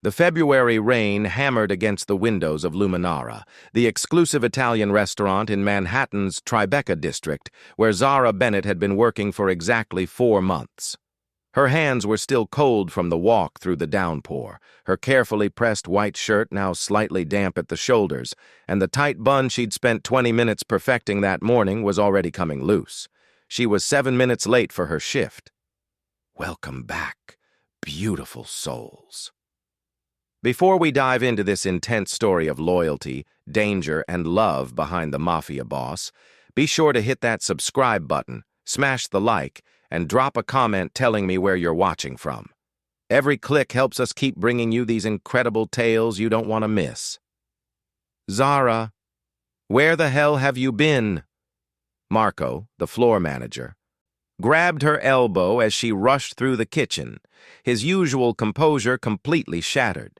The February rain hammered against the windows of Luminara, the exclusive Italian restaurant in Manhattan's Tribeca district, where Zara Bennett had been working for exactly 4 months. Her hands were still cold from the walk through the downpour, her carefully pressed white shirt now slightly damp at the shoulders, and the tight bun she'd spent 20 minutes perfecting that morning was already coming loose. She was 7 minutes late for her shift. Welcome back, beautiful souls. Before we dive into this intense story of loyalty, danger, and love behind the Mafia boss, be sure to hit that subscribe button, smash the like, and drop a comment telling me where you're watching from. Every click helps us keep bringing you these incredible tales you don't want to miss. Zara, where the hell have you been? Marco, the floor manager, grabbed her elbow as she rushed through the kitchen, his usual composure completely shattered.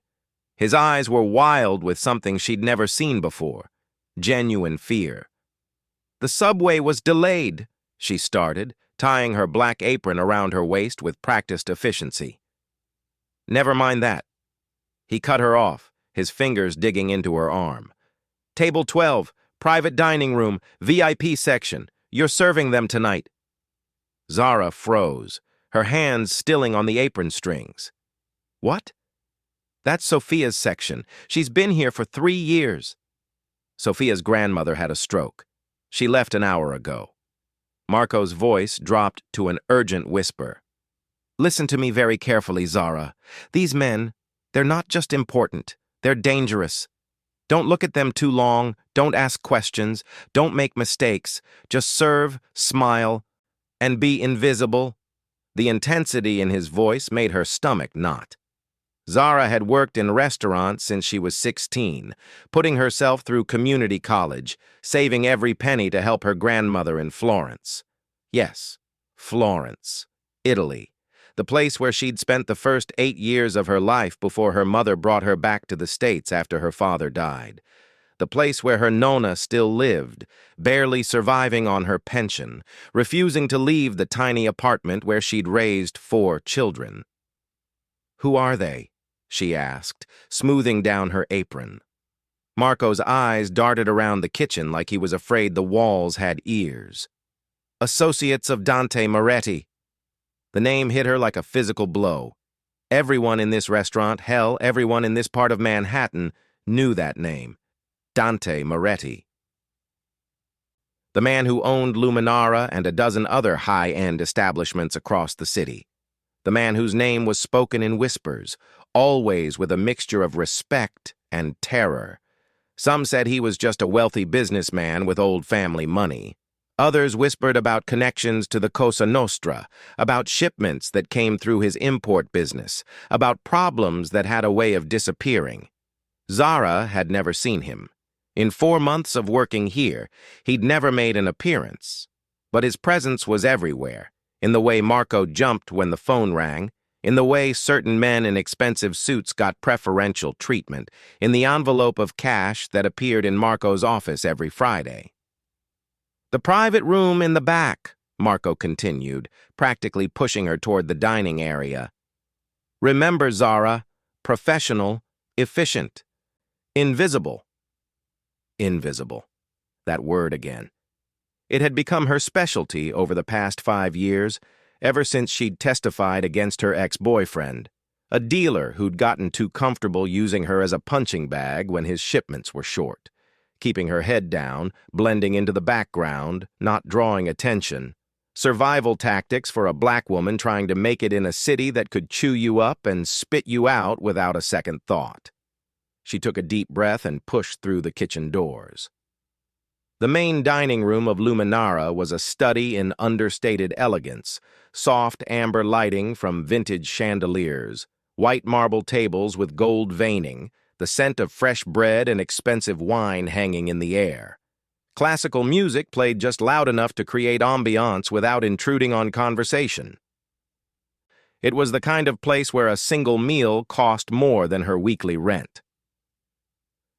His eyes were wild with something she'd never seen before, genuine fear. The subway was delayed, she started, tying her black apron around her waist with practiced efficiency. Never mind that. He cut her off, his fingers digging into her arm. Table 12, private dining room, VIP section. You're serving them tonight. Zara froze, her hands stilling on the apron strings. What? That's Sophia's section. She's been here for 3 years. Sophia's grandmother had a stroke. She left an hour ago. Marco's voice dropped to an urgent whisper. Listen to me very carefully, Zara. These men, they're not just important, they're dangerous. Don't look at them too long, don't ask questions, don't make mistakes. Just serve, smile, and be invisible. The intensity in his voice made her stomach knot. Zara had worked in restaurants since she was 16, putting herself through community college, saving every penny to help her grandmother in Florence. Yes, Florence, Italy, the place where she'd spent the first 8 years of her life before her mother brought her back to the States after her father died. The place where her nonna still lived, barely surviving on her pension, refusing to leave the tiny apartment where she'd raised 4 children. Who are they? She asked, smoothing down her apron. Marco's eyes darted around the kitchen like he was afraid the walls had ears. Associates of Dante Moretti. The name hit her like a physical blow. Everyone in this restaurant, hell, everyone in this part of Manhattan, knew that name. Dante Moretti. The man who owned Luminara and a dozen other high-end establishments across the city. The man whose name was spoken in whispers, always with a mixture of respect and terror. Some said he was just a wealthy businessman with old family money. Others whispered about connections to the Cosa Nostra, about shipments that came through his import business, about problems that had a way of disappearing. Zara had never seen him. In 4 months of working here, he'd never made an appearance. But his presence was everywhere, in the way Marco jumped when the phone rang, in the way certain men in expensive suits got preferential treatment, in the envelope of cash that appeared in Marco's office every Friday. The private room in the back, Marco continued, practically pushing her toward the dining area. Remember, Zara, professional, efficient, invisible. Invisible. That word again. It had become her specialty over the past 5 years, ever since she'd testified against her ex-boyfriend, a dealer who'd gotten too comfortable using her as a punching bag when his shipments were short, keeping her head down, blending into the background, not drawing attention. Survival tactics for a black woman trying to make it in a city that could chew you up and spit you out without a second thought. She took a deep breath and pushed through the kitchen doors. The main dining room of Luminara was a study in understated elegance, soft amber lighting from vintage chandeliers, white marble tables with gold veining, the scent of fresh bread and expensive wine hanging in the air. Classical music played just loud enough to create ambiance without intruding on conversation. It was the kind of place where a single meal cost more than her weekly rent.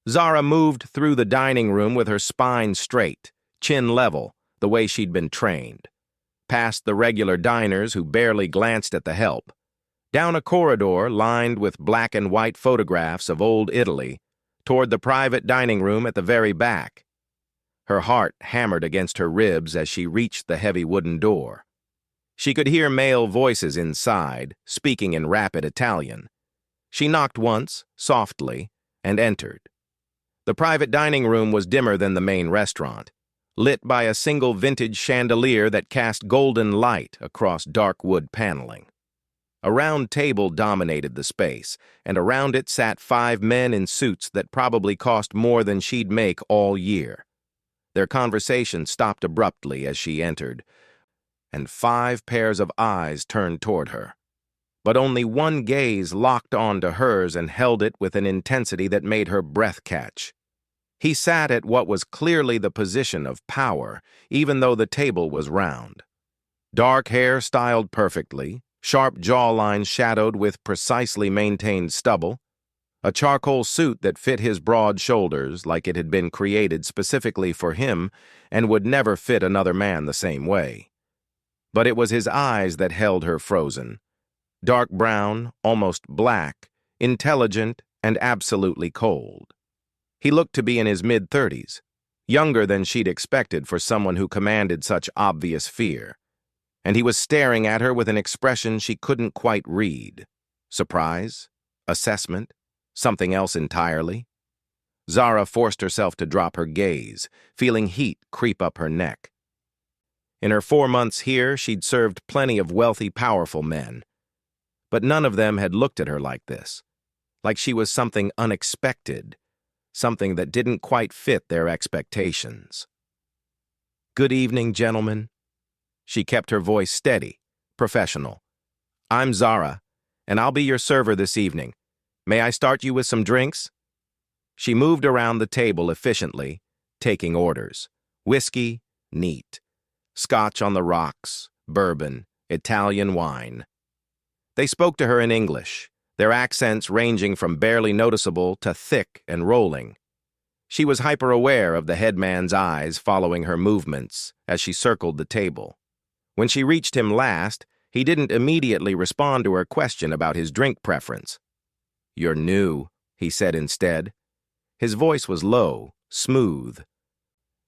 Zara moved through the dining room with her spine straight, chin level, the way she'd been trained. Past the regular diners who barely glanced at the help. Down a corridor lined with black and white photographs of old Italy, toward the private dining room at the very back. Her heart hammered against her ribs as she reached the heavy wooden door. She could hear male voices inside, speaking in rapid Italian. She knocked once, softly, and entered. The private dining room was dimmer than the main restaurant, lit by a single vintage chandelier that cast golden light across dark wood paneling. A round table dominated the space, and around it sat 5 men in suits that probably cost more than she'd make all year. Their conversation stopped abruptly as she entered, and 5 pairs of eyes turned toward her. But only one gaze locked onto hers and held it with an intensity that made her breath catch. He sat at what was clearly the position of power, even though the table was round. Dark hair styled perfectly, sharp jawlines shadowed with precisely maintained stubble, a charcoal suit that fit his broad shoulders like it had been created specifically for him and would never fit another man the same way. But it was his eyes that held her frozen. Dark brown, almost black, intelligent, and absolutely cold. He looked to be in his mid-30s, younger than she'd expected for someone who commanded such obvious fear. And he was staring at her with an expression she couldn't quite read. Surprise? Assessment? Something else entirely? Zara forced herself to drop her gaze, feeling heat creep up her neck. In her 4 months here, she'd served plenty of wealthy, powerful men. But none of them had looked at her like this, like she was something unexpected, something that didn't quite fit their expectations. "Good evening, gentlemen." She kept her voice steady, professional. "I'm Zara, and I'll be your server this evening. May I start you with some drinks?" She moved around the table efficiently, taking orders. Whiskey, neat. Scotch on the rocks, bourbon, Italian wine. They spoke to her in English, their accents ranging from barely noticeable to thick and rolling. She was hyper-aware of the headman's eyes following her movements as she circled the table. When she reached him last, he didn't immediately respond to her question about his drink preference. "You're new," he said instead. His voice was low, smooth,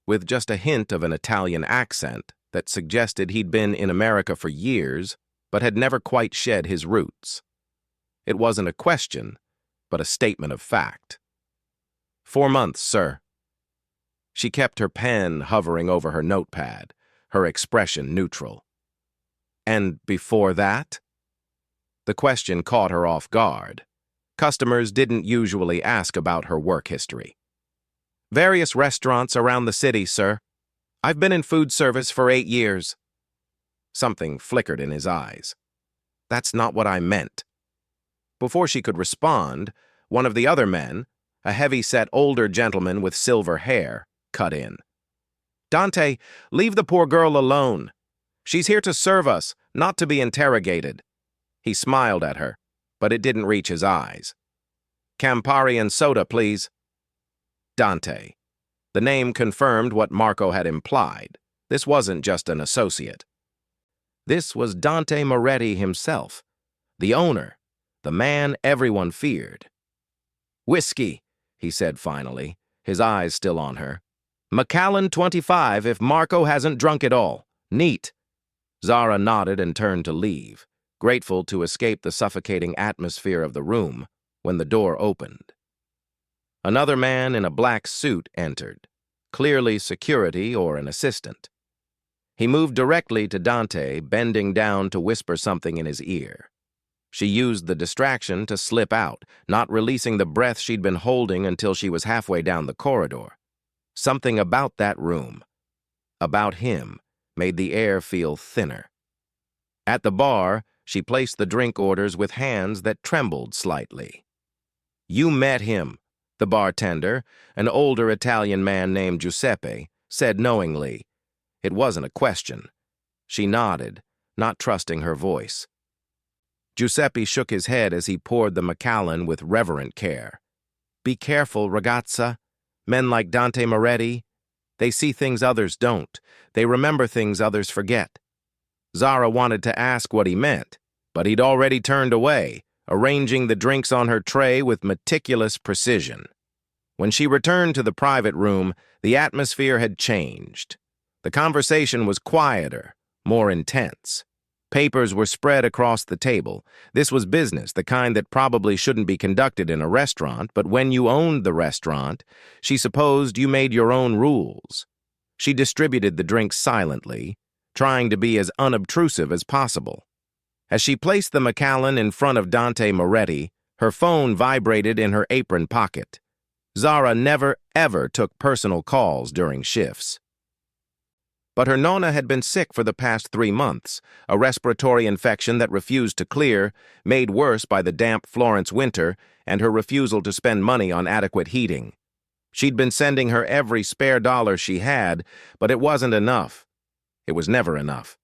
with just a hint of an Italian accent that suggested he'd been in America for years, but had never quite shed his roots. It wasn't a question, but a statement of fact. 4 months, sir." She kept her pen hovering over her notepad, her expression neutral. "And before that?" The question caught her off guard. Customers didn't usually ask about her work history. "Various restaurants around the city, sir. I've been in food service for 8 years. Something flickered in his eyes. "That's not what I meant." Before she could respond, one of the other men, a heavy-set older gentleman with silver hair, cut in. "Dante, leave the poor girl alone. She's here to serve us, not to be interrogated." He smiled at her, but it didn't reach his eyes. "Campari and soda, please." Dante. The name confirmed what Marco had implied. This wasn't just an associate. This was Dante Moretti himself, the owner, the man everyone feared. "Whiskey," he said finally, his eyes still on her. "Macallan 25 if Marco hasn't drunk it all. Neat." Zara nodded and turned to leave, grateful to escape the suffocating atmosphere of the room when the door opened. Another man in a black suit entered, clearly security or an assistant. He moved directly to Dante, bending down to whisper something in his ear. She used the distraction to slip out, not releasing the breath she'd been holding until she was halfway down the corridor. Something about that room, about him, made the air feel thinner. At the bar, she placed the drink orders with hands that trembled slightly. "You met him," the bartender, an older Italian man named Giuseppe, said knowingly. It wasn't a question. She nodded, not trusting her voice. Giuseppe shook his head as he poured the Macallan with reverent care. "Be careful, ragazza. Men like Dante Moretti, they see things others don't. They remember things others forget." Zara wanted to ask what he meant. But he'd already turned away, arranging the drinks on her tray with meticulous precision. When she returned to the private room, the atmosphere had changed. The conversation was quieter, more intense. Papers were spread across the table. This was business, the kind that probably shouldn't be conducted in a restaurant, but when you owned the restaurant, she supposed you made your own rules. She distributed the drinks silently, trying to be as unobtrusive as possible. As she placed the Macallan in front of Dante Moretti, her phone vibrated in her apron pocket. Zara never, ever took personal calls during shifts. But her nonna had been sick for the past 3 months, a respiratory infection that refused to clear, made worse by the damp Florence winter and her refusal to spend money on adequate heating. She'd been sending her every spare dollar she had, but it wasn't enough. It was never enough.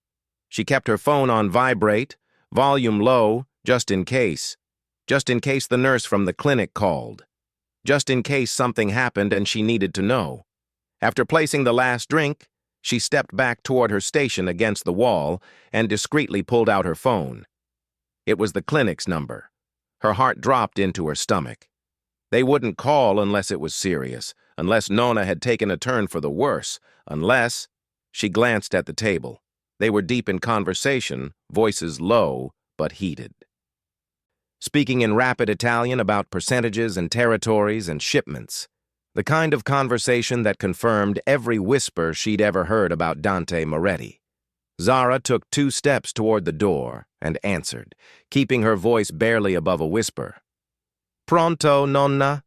She kept her phone on vibrate, volume low, just in case. Just in case the nurse from the clinic called. Just in case something happened and she needed to know. After placing the last drink, she stepped back toward her station against the wall and discreetly pulled out her phone. It was the clinic's number. Her heart dropped into her stomach. They wouldn't call unless it was serious, unless Nona had taken a turn for the worse, unless... She glanced at the table. They were deep in conversation, voices low but heated. Speaking in rapid Italian about percentages and territories and shipments. The kind of conversation that confirmed every whisper she'd ever heard about Dante Moretti. Zara took 2 steps toward the door and answered, keeping her voice barely above a whisper. Pronto, nonna?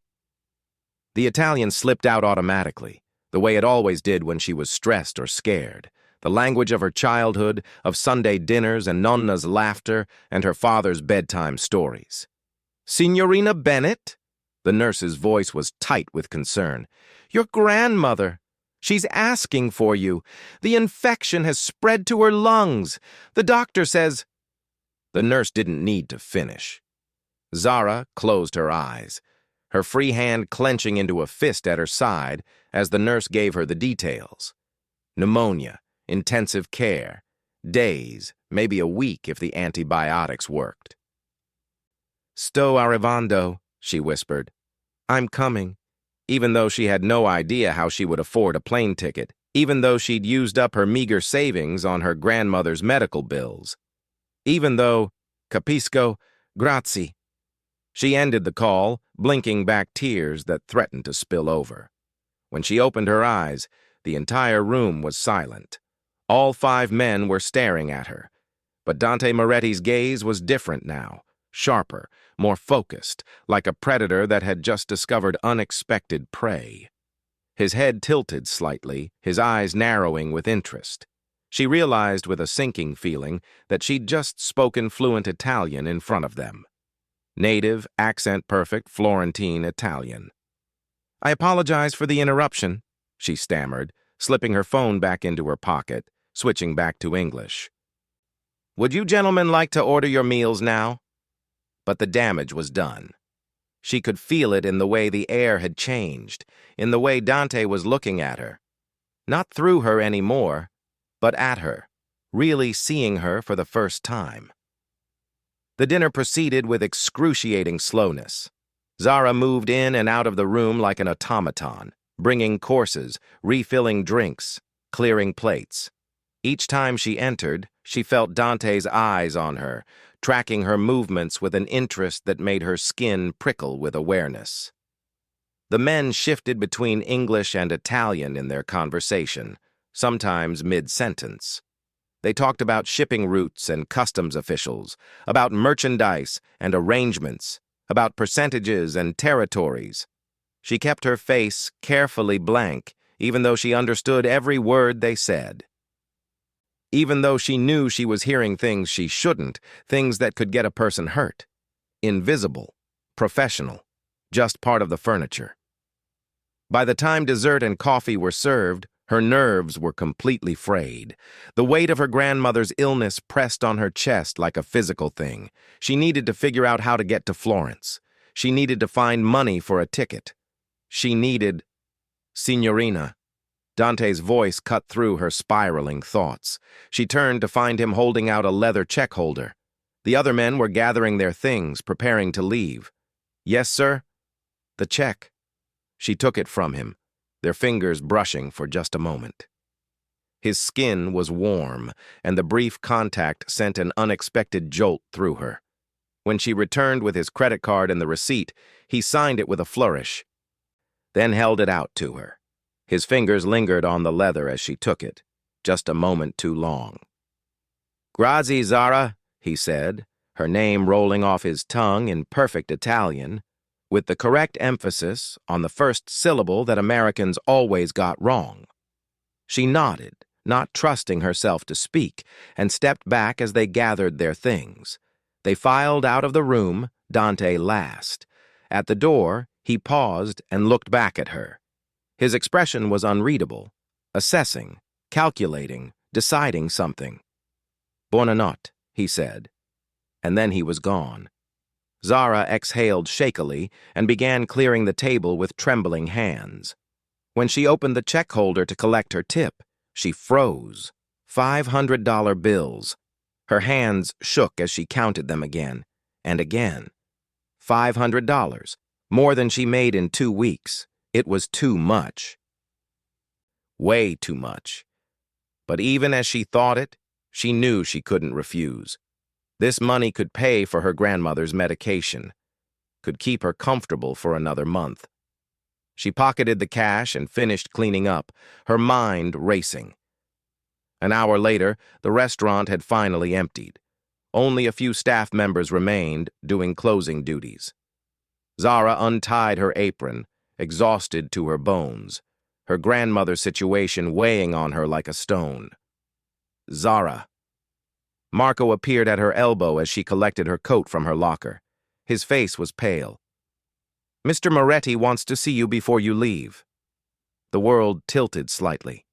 The Italian slipped out automatically, the way it always did when she was stressed or scared. The language of her childhood, of Sunday dinners and nonna's laughter and her father's bedtime stories. Signorina Bennett? The nurse's voice was tight with concern. Your grandmother. She's asking for you. The infection has spread to her lungs. The doctor says... The nurse didn't need to finish. Zara closed her eyes, her free hand clenching into a fist at her side as the nurse gave her the details. Pneumonia, intensive care, days, maybe a week if the antibiotics worked. Sto arrivando, she whispered. I'm coming, even though she had no idea how she would afford a plane ticket, even though she'd used up her meager savings on her grandmother's medical bills. Even though, capisco, grazie. She ended the call, blinking back tears that threatened to spill over. When she opened her eyes, the entire room was silent. All 5 men were staring at her. But Dante Moretti's gaze was different now, sharper, more focused, like a predator that had just discovered unexpected prey. His head tilted slightly, his eyes narrowing with interest. She realized with a sinking feeling that she'd just spoken fluent Italian in front of them. Native, accent-perfect Florentine Italian. I apologize for the interruption, she stammered, slipping her phone back into her pocket, switching back to English. Would you gentlemen like to order your meals now? But the damage was done. She could feel it in the way the air had changed, in the way Dante was looking at her. Not through her anymore, but at her, really seeing her for the first time. The dinner proceeded with excruciating slowness. Zara moved in and out of the room like an automaton, bringing courses, refilling drinks, clearing plates. Each time she entered, she felt Dante's eyes on her, tracking her movements with an interest that made her skin prickle with awareness. The men shifted between English and Italian in their conversation, sometimes mid-sentence. They talked about shipping routes and customs officials, about merchandise and arrangements, about percentages and territories. She kept her face carefully blank, even though she understood every word they said. Even though she knew she was hearing things she shouldn't, things that could get a person hurt. Invisible, professional, just part of the furniture. By the time dessert and coffee were served, her nerves were completely frayed. The weight of her grandmother's illness pressed on her chest like a physical thing. She needed to figure out how to get to Florence. She needed to find money for a ticket. She needed... Signorina. Dante's voice cut through her spiraling thoughts. She turned to find him holding out a leather check holder. The other men were gathering their things, preparing to leave. "Yes, sir?" "The check." She took it from him, their fingers brushing for just a moment. His skin was warm, and the brief contact sent an unexpected jolt through her. When she returned with his credit card and the receipt, he signed it with a flourish, then held it out to her. His fingers lingered on the leather as she took it, just a moment too long. "Grazie, Zara," he said, her name rolling off his tongue in perfect Italian, with the correct emphasis on the first syllable that Americans always got wrong. She nodded, not trusting herself to speak, and stepped back as they gathered their things. They filed out of the room, Dante last. At the door, he paused and looked back at her. His expression was unreadable, assessing, calculating, deciding something. "Buonanotte," he said, and then he was gone. Zara exhaled shakily and began clearing the table with trembling hands. When she opened the check holder to collect her tip, she froze. $500 bills. Her hands shook as she counted them again, and again. $500, more than she made in 2 weeks. It was too much. Way too much. But even as she thought it, she knew she couldn't refuse. This money could pay for her grandmother's medication, could keep her comfortable for another month. She pocketed the cash and finished cleaning up, her mind racing. An hour later, the restaurant had finally emptied. Only a few staff members remained, doing closing duties. Zara untied her apron, exhausted to her bones, her grandmother's situation weighing on her like a stone. "Zara." Marco appeared at her elbow as she collected her coat from her locker. His face was pale. "Mr. Moretti wants to see you before you leave." The world tilted slightly.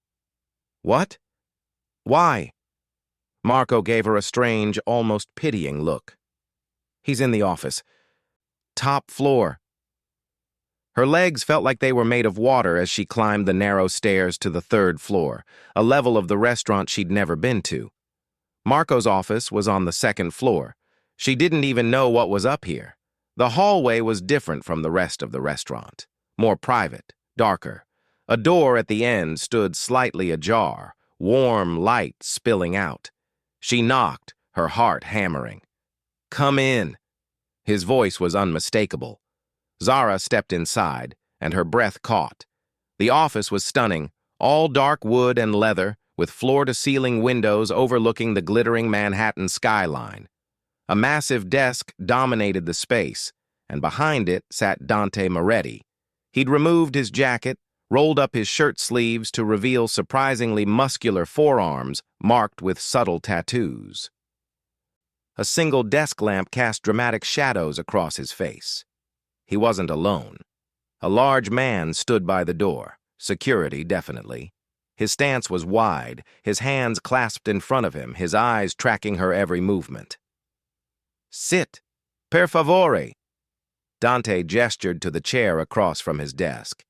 "What? Why?" Marco gave her a strange, almost pitying look. "He's in the office. Top floor." Her legs felt like they were made of water as she climbed the narrow stairs to the 3rd floor, a level of the restaurant she'd never been to. Marco's office was on the 2nd floor. She didn't even know what was up here. The hallway was different from the rest of the restaurant, more private, darker. A door at the end stood slightly ajar, warm light spilling out. She knocked, her heart hammering. "Come in." His voice was unmistakable. Zara stepped inside, and her breath caught. The office was stunning, all dark wood and leather, with floor-to-ceiling windows overlooking the glittering Manhattan skyline. A massive desk dominated the space, and behind it sat Dante Moretti. He'd removed his jacket, rolled up his shirt sleeves to reveal surprisingly muscular forearms marked with subtle tattoos. A single desk lamp cast dramatic shadows across his face. He wasn't alone. A large man stood by the door, security definitely. His stance was wide, his hands clasped in front of him, his eyes tracking her every movement. "Sit, per favore." Dante gestured to the chair across from his desk.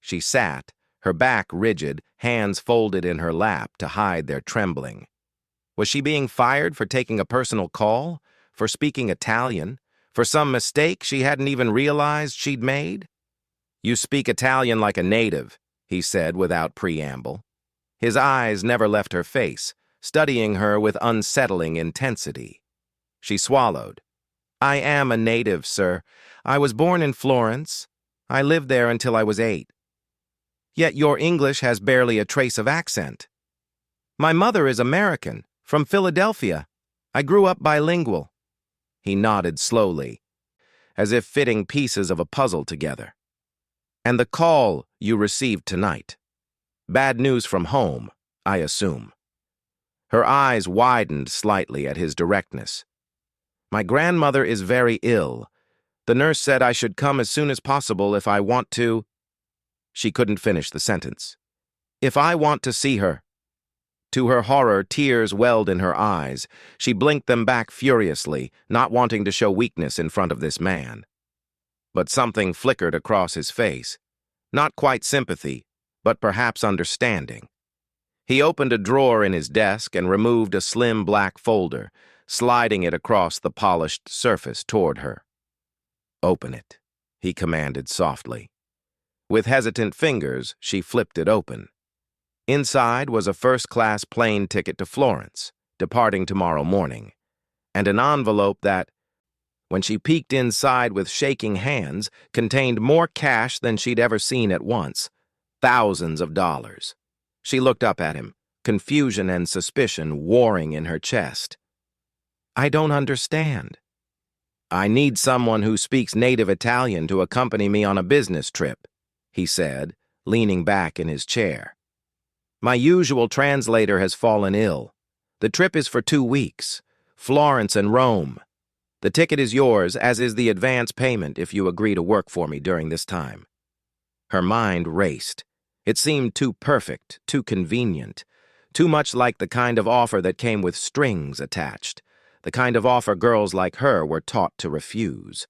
She sat, her back rigid, hands folded in her lap to hide their trembling. Was she being fired for taking a personal call? For speaking Italian? For some mistake she hadn't even realized she'd made? "You speak Italian like a native," he said without preamble. His eyes never left her face, studying her with unsettling intensity. She swallowed. "I am a native, sir. I was born in Florence. I lived there until I was 8. Yet your English has barely a trace of accent." "My mother is American, from Philadelphia. I grew up bilingual." He nodded slowly, as if fitting pieces of a puzzle together. "And the call you received tonight. Bad news from home, I assume." Her eyes widened slightly at his directness. "My grandmother is very ill. The nurse said I should come as soon as possible if I want to—" She couldn't finish the sentence. "If I want to see her." To her horror, tears welled in her eyes. She blinked them back furiously, not wanting to show weakness in front of this man. But something flickered across his face. Not quite sympathy, but perhaps understanding. He opened a drawer in his desk and removed a slim black folder, sliding it across the polished surface toward her. "Open it," he commanded softly. With hesitant fingers, she flipped it open. Inside was a first-class plane ticket to Florence, departing tomorrow morning, and an envelope that, when she peeked inside with shaking hands, contained more cash than she'd ever seen at once, thousands of dollars. She looked up at him, confusion and suspicion warring in her chest. "I don't understand." "I need someone who speaks native Italian to accompany me on a business trip," he said, leaning back in his chair. "My usual translator has fallen ill. The trip is for 2 weeks, Florence and Rome. The ticket is yours, as is the advance payment if you agree to work for me during this time." Her mind raced. It seemed too perfect, too convenient, too much like the kind of offer that came with strings attached, the kind of offer girls like her were taught to refuse.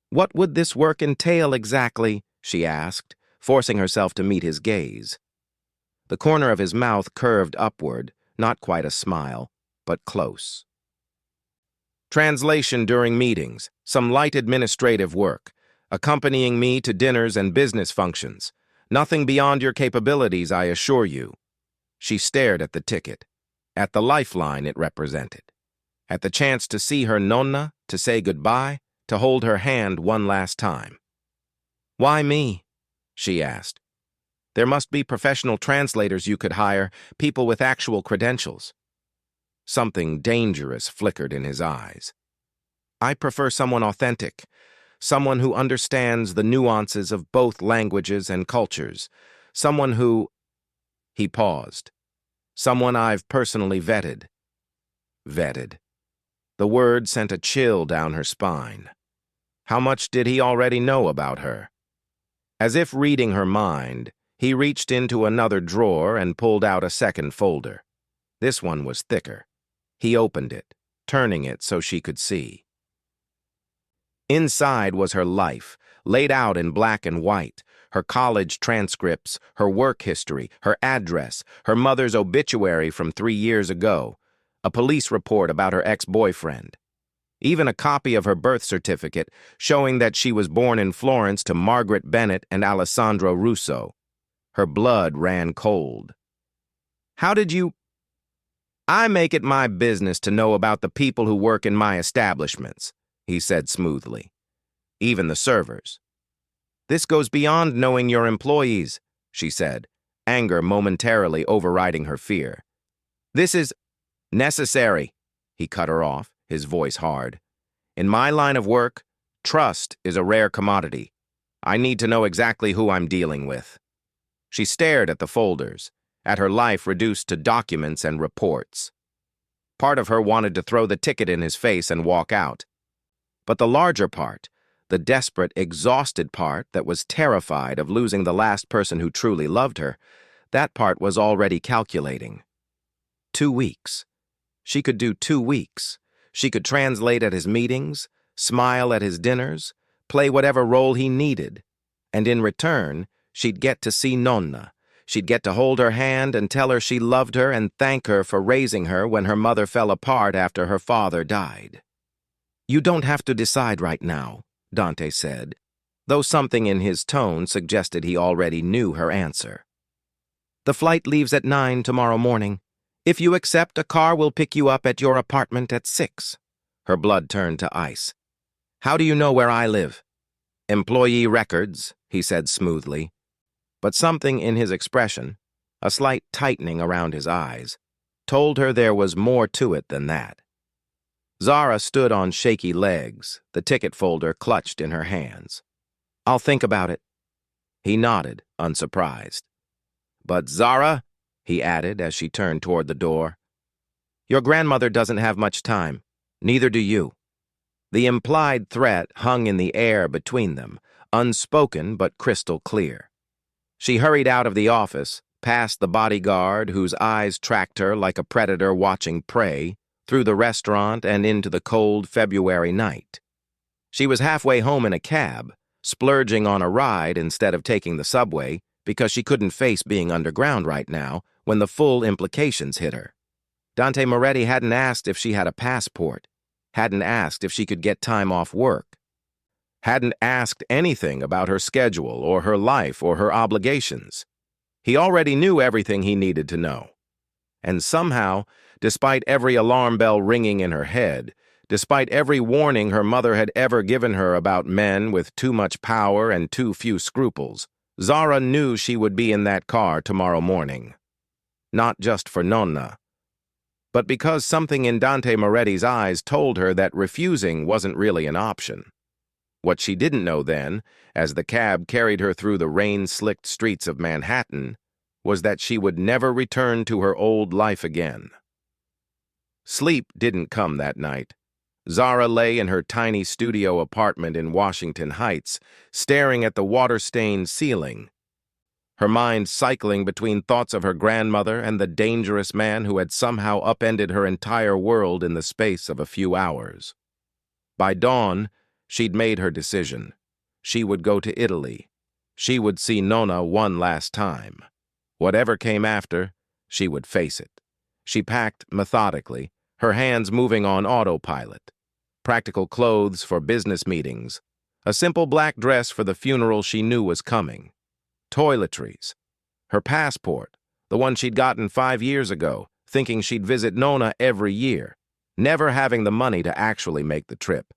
"What would this work entail exactly?" she asked, forcing herself to meet his gaze. The corner of his mouth curved upward, not quite a smile, but close. "Translation during meetings, some light administrative work, accompanying me to dinners and business functions. Nothing beyond your capabilities, I assure you." She stared at the ticket, at the lifeline it represented, at the chance to see her nonna, to say goodbye, to hold her hand one last time. "Why me?" she asked. "There must be professional translators you could hire, people with actual credentials." Something dangerous flickered in his eyes. "I prefer someone authentic, someone who understands the nuances of both languages and cultures, someone who—" He paused. "Someone I've personally vetted." Vetted. The word sent a chill down her spine. How much did he already know about her? As if reading her mind, he reached into another drawer and pulled out a second folder. This one was thicker. He opened it, turning it so she could see. Inside was her life, laid out in black and white, her college transcripts, her work history, her address, her mother's obituary from 3 years ago, a police report about her ex-boyfriend, even a copy of her birth certificate showing that she was born in Florence to Margaret Bennett and Alessandro Russo. Her blood ran cold. "How did you—" "I make it my business to know about the people who work in my establishments," he said smoothly. "Even the servers." "This goes beyond knowing your employees," she said, anger momentarily overriding her fear. "This is necessary," he cut her off, his voice hard. "In my line of work, trust is a rare commodity. I need to know exactly who I'm dealing with." She stared at the folders, at her life reduced to documents and reports. Part of her wanted to throw the ticket in his face and walk out. But the larger part, the desperate, exhausted part that was terrified of losing the last person who truly loved her, that part was already calculating. 2 weeks. She could do 2 weeks. She could translate at his meetings, smile at his dinners, play whatever role he needed. And in return, she'd get to see Nonna. She'd get to hold her hand and tell her she loved her and thank her for raising her when her mother fell apart after her father died. "You don't have to decide right now," Dante said, though something in his tone suggested he already knew her answer. "The flight leaves at 9 tomorrow morning. If you accept, a car will pick you up at your apartment at 6. Her blood turned to ice. "How do you know where I live?" "Employee records," he said smoothly. But something in his expression, a slight tightening around his eyes, told her there was more to it than that. Zara stood on shaky legs, the ticket folder clutched in her hands. "I'll think about it." He nodded, unsurprised. "But Zara," he added as she turned toward the door, "your grandmother doesn't have much time. Neither do you." The implied threat hung in the air between them, unspoken but crystal clear. She hurried out of the office, past the bodyguard whose eyes tracked her like a predator watching prey, through the restaurant and into the cold February night. She was halfway home in a cab, splurging on a ride instead of taking the subway because she couldn't face being underground right now when the full implications hit her. Dante Moretti hadn't asked if she had a passport, hadn't asked if she could get time off work, hadn't asked anything about her schedule or her life or her obligations. He already knew everything he needed to know. And somehow, despite every alarm bell ringing in her head, despite every warning her mother had ever given her about men with too much power and too few scruples, Zara knew she would be in that car tomorrow morning. Not just for Nonna, but because something in Dante Moretti's eyes told her that refusing wasn't really an option. What she didn't know then, as the cab carried her through the rain-slicked streets of Manhattan, was that she would never return to her old life again. Sleep didn't come that night. Zara lay in her tiny studio apartment in Washington Heights, staring at the water-stained ceiling, her mind cycling between thoughts of her grandmother and the dangerous man who had somehow upended her entire world in the space of a few hours. By dawn, she'd made her decision. She would go to Italy. She would see Nonna one last time. Whatever came after, she would face it. She packed methodically, her hands moving on autopilot. Practical clothes for business meetings, a simple black dress for the funeral she knew was coming. Toiletries, her passport, the one she'd gotten 5 years ago, thinking she'd visit Nonna every year, never having the money to actually make the trip.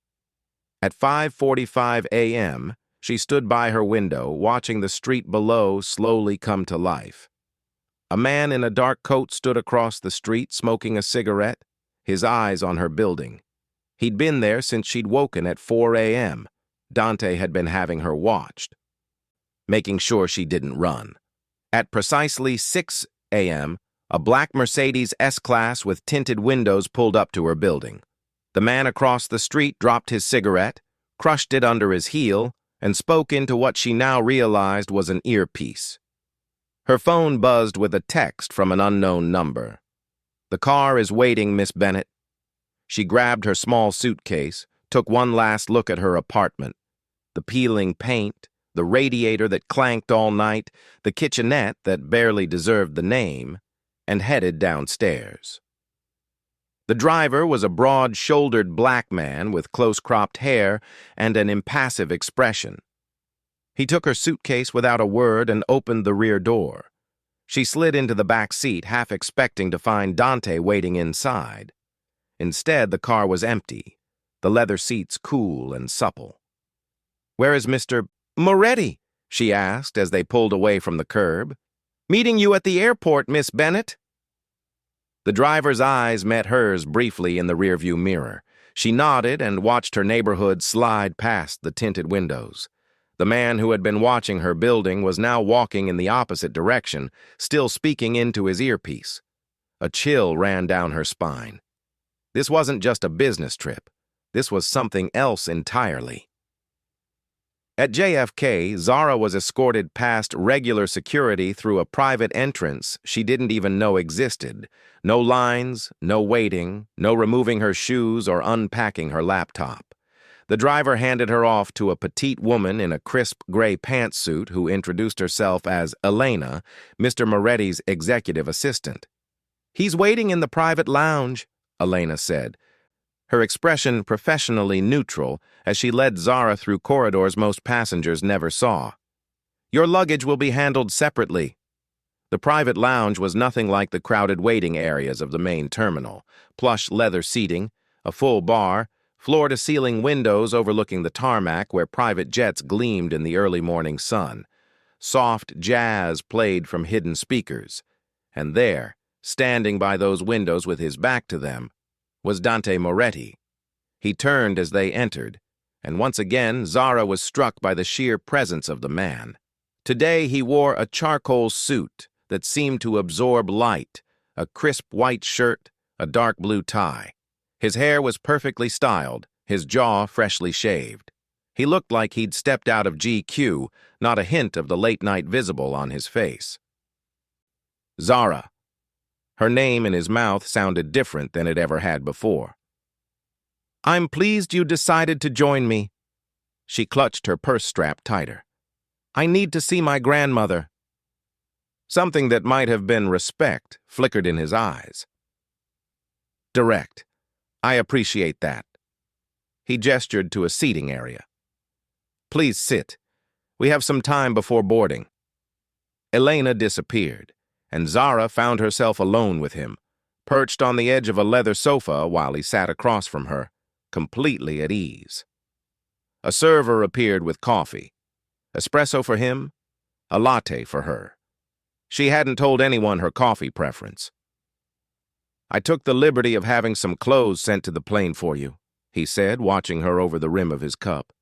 At 5:45 a.m., she stood by her window, watching the street below slowly come to life. A man in a dark coat stood across the street, smoking a cigarette, his eyes on her building. He'd been there since she'd woken at 4 a.m. Dante had been having her watched, making sure she didn't run. At precisely 6 a.m., a black Mercedes S-Class with tinted windows pulled up to her building. The man across the street dropped his cigarette, crushed it under his heel, and spoke into what she now realized was an earpiece. Her phone buzzed with a text from an unknown number. "The car is waiting, Miss Bennett." She grabbed her small suitcase, took one last look at her apartment. The peeling paint, the radiator that clanked all night, the kitchenette that barely deserved the name, and headed downstairs. The driver was a broad-shouldered black man with close-cropped hair and an impassive expression. He took her suitcase without a word and opened the rear door. She slid into the back seat, half expecting to find Dante waiting inside. Instead, the car was empty, the leather seats cool and supple. "Where is Mr. Moretti?" she asked as they pulled away from the curb. "Meeting you at the airport, Miss Bennett." The driver's eyes met hers briefly in the rearview mirror. She nodded and watched her neighborhood slide past the tinted windows. The man who had been watching her building was now walking in the opposite direction, still speaking into his earpiece. A chill ran down her spine. This wasn't just a business trip. This was something else entirely. At JFK, Zara was escorted past regular security through a private entrance she didn't even know existed. No lines, no waiting, no removing her shoes or unpacking her laptop. The driver handed her off to a petite woman in a crisp gray pantsuit who introduced herself as Elena, Mr. Moretti's executive assistant. "He's waiting in the private lounge," Elena said, her expression professionally neutral as she led Zara through corridors most passengers never saw. "Your luggage will be handled separately." The private lounge was nothing like the crowded waiting areas of the main terminal. Plush leather seating, a full bar, floor-to-ceiling windows overlooking the tarmac where private jets gleamed in the early morning sun. Soft jazz played from hidden speakers. And there, standing by those windows with his back to them, was Dante Moretti. He turned as they entered, and once again Zara was struck by the sheer presence of the man. Today he wore a charcoal suit that seemed to absorb light, a crisp white shirt, a dark blue tie. His hair was perfectly styled, his jaw freshly shaved. He looked like he'd stepped out of GQ, not a hint of the late night visible on his face. "Zara." Her name in his mouth sounded different than it ever had before. "I'm pleased you decided to join me." She clutched her purse strap tighter. "I need to see my grandmother." Something that might have been respect flickered in his eyes. Direct. I appreciate that. He gestured to a seating area. Please sit. We have some time before boarding. Elena disappeared, and Zara found herself alone with him, perched on the edge of a leather sofa while he sat across from her, completely at ease. A server appeared with coffee. Espresso for him, a latte for her. She hadn't told anyone her coffee preference. I took the liberty of having some clothes sent to the plane for you, he said, watching her over the rim of his cup.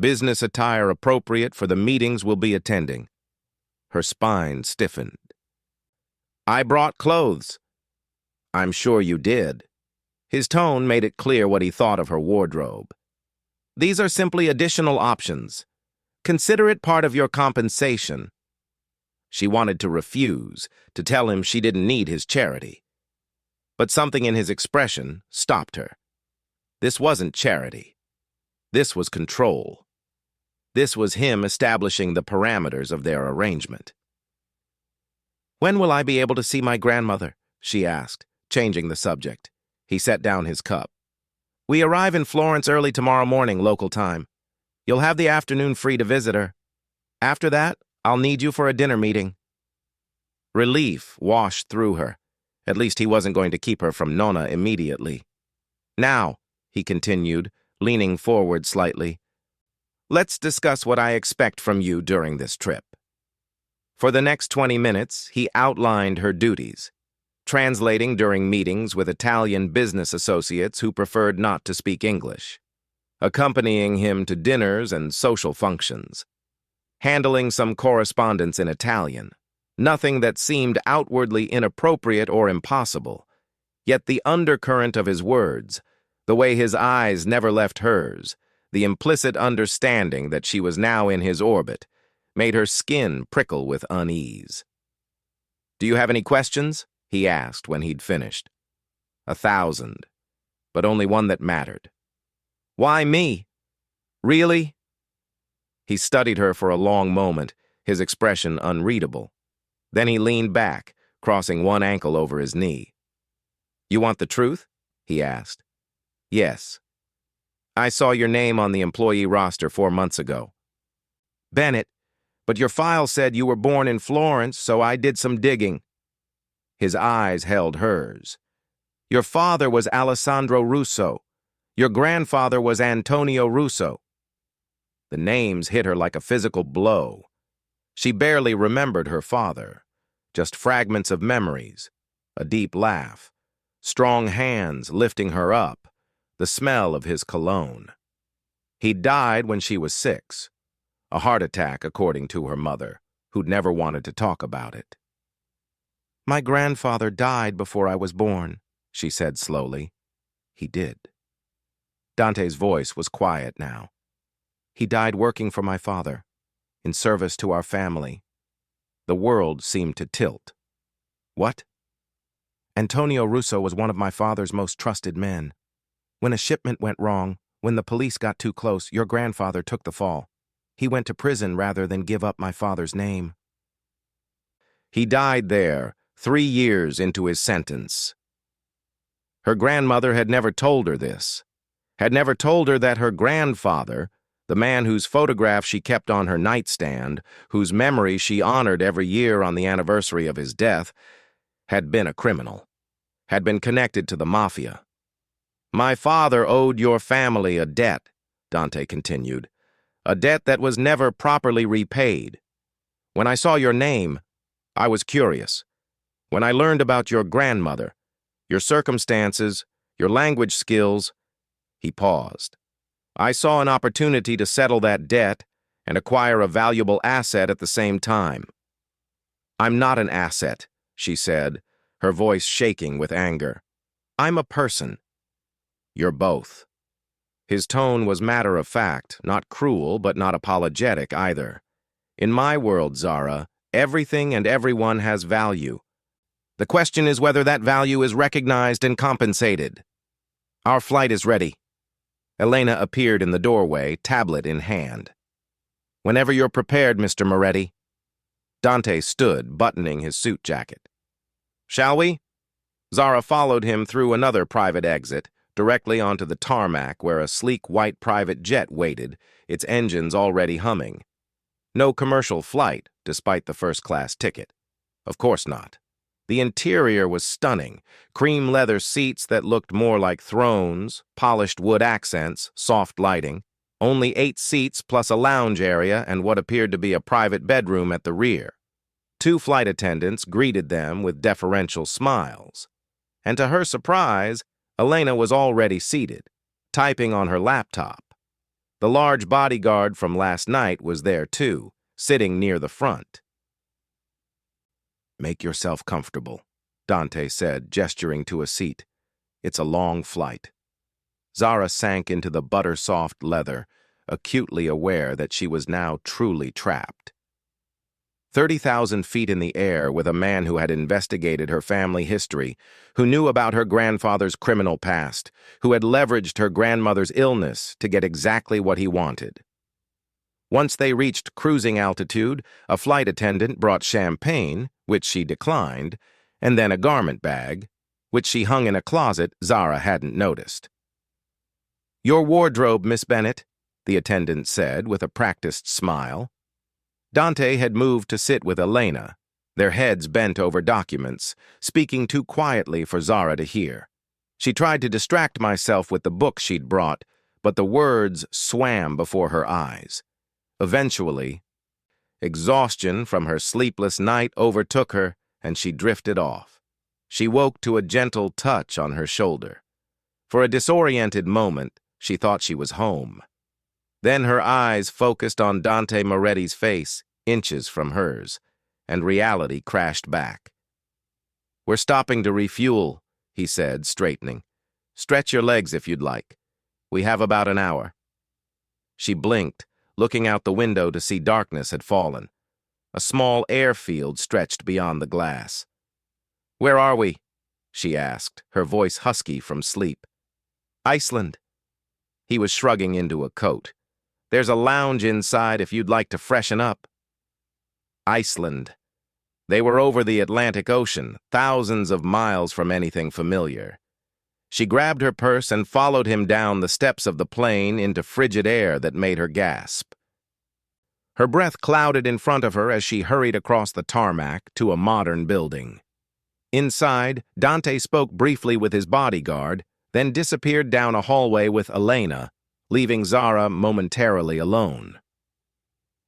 Business attire appropriate for the meetings we'll be attending. Her spine stiffened. I brought clothes. I'm sure you did. His tone made it clear what he thought of her wardrobe. These are simply additional options. Consider it part of your compensation. She wanted to refuse, to tell him she didn't need his charity. But something in his expression stopped her. This wasn't charity. This was control. This was him establishing the parameters of their arrangement. When will I be able to see my grandmother? She asked, changing the subject. He set down his cup. We arrive in Florence early tomorrow morning, local time. You'll have the afternoon free to visit her. After that, I'll need you for a dinner meeting. Relief washed through her. At least he wasn't going to keep her from Nonna immediately. Now, he continued, leaning forward slightly, let's discuss what I expect from you during this trip. For the next 20 minutes, he outlined her duties, translating during meetings with Italian business associates who preferred not to speak English, accompanying him to dinners and social functions, handling some correspondence in Italian, nothing that seemed outwardly inappropriate or impossible, yet the undercurrent of his words, the way his eyes never left hers, the implicit understanding that she was now in his orbit, made her skin prickle with unease. Do you have any questions? He asked when he'd finished. 1,000, but only one that mattered. Why me? Really? He studied her for a long moment, his expression unreadable. Then he leaned back, crossing one ankle over his knee. You want the truth? He asked. Yes. I saw your name on the employee roster 4 months ago. Bennett, but your file said you were born in Florence, so I did some digging. His eyes held hers. Your father was Alessandro Russo. Your grandfather was Antonio Russo. The names hit her like a physical blow. She barely remembered her father, just fragments of memories, a deep laugh, strong hands lifting her up, the smell of his cologne. He died when she was 6, a heart attack according to her mother, who'd never wanted to talk about it. My grandfather died before I was born, she said slowly. He did. Dante's voice was quiet now. He died working for my father, in service to our family. The world seemed to tilt. What? Antonio Russo was one of my father's most trusted men. When a shipment went wrong, when the police got too close, your grandfather took the fall. He went to prison rather than give up my father's name. He died there, 3 years into his sentence. Her grandmother had never told her this, had never told her that her grandfather, the man whose photograph she kept on her nightstand, whose memory she honored every year on the anniversary of his death, had been a criminal, had been connected to the Mafia. My father owed your family a debt, Dante continued, a debt that was never properly repaid. When I saw your name, I was curious. When I learned about your grandmother, your circumstances, your language skills, he paused. I saw an opportunity to settle that debt and acquire a valuable asset at the same time. I'm not an asset, she said, her voice shaking with anger. I'm a person. You're both. His tone was matter-of-fact, not cruel, but not apologetic either. In my world, Zara, everything and everyone has value. The question is whether that value is recognized and compensated. Our flight is ready. Elena appeared in the doorway, tablet in hand. Whenever you're prepared, Mr. Moretti. Dante stood, buttoning his suit jacket. Shall we? Zara followed him through another private exit, directly onto the tarmac where a sleek white private jet waited, its engines already humming. No commercial flight, despite the first-class ticket. Of course not. The interior was stunning, cream leather seats that looked more like thrones, polished wood accents, soft lighting, only 8 seats plus a lounge area and what appeared to be a private bedroom at the rear. 2 flight attendants greeted them with deferential smiles. And to her surprise, Elena was already seated, typing on her laptop. The large bodyguard from last night was there too, sitting near the front. "Make yourself comfortable," Dante said, gesturing to a seat. "It's a long flight." Zara sank into the butter-soft leather, acutely aware that she was now truly trapped. 30,000 feet in the air with a man who had investigated her family history, who knew about her grandfather's criminal past, who had leveraged her grandmother's illness to get exactly what he wanted. Once they reached cruising altitude, a flight attendant brought champagne, which she declined, and then a garment bag, which she hung in a closet Zara hadn't noticed. "Your wardrobe, Miss Bennett," the attendant said with a practiced smile. Dante had moved to sit with Elena, their heads bent over documents, speaking too quietly for Zara to hear. She tried to distract myself with the book she'd brought, but the words swam before her eyes. Eventually, exhaustion from her sleepless night overtook her, and she drifted off. She woke to a gentle touch on her shoulder. For a disoriented moment, she thought she was home. Then her eyes focused on Dante Moretti's face, inches from hers, and reality crashed back. "We're stopping to refuel," he said, straightening. "Stretch your legs if you'd like. We have about an hour." She blinked, looking out the window to see darkness had fallen. A small airfield stretched beyond the glass. "Where are we?" she asked, her voice husky from sleep. "Iceland." He was shrugging into a coat. "There's a lounge inside if you'd like to freshen up." Iceland. They were over the Atlantic Ocean, thousands of miles from anything familiar. She grabbed her purse and followed him down the steps of the plane into frigid air that made her gasp. Her breath clouded in front of her as she hurried across the tarmac to a modern building. Inside, Dante spoke briefly with his bodyguard, then disappeared down a hallway with Elena, leaving Zara momentarily alone.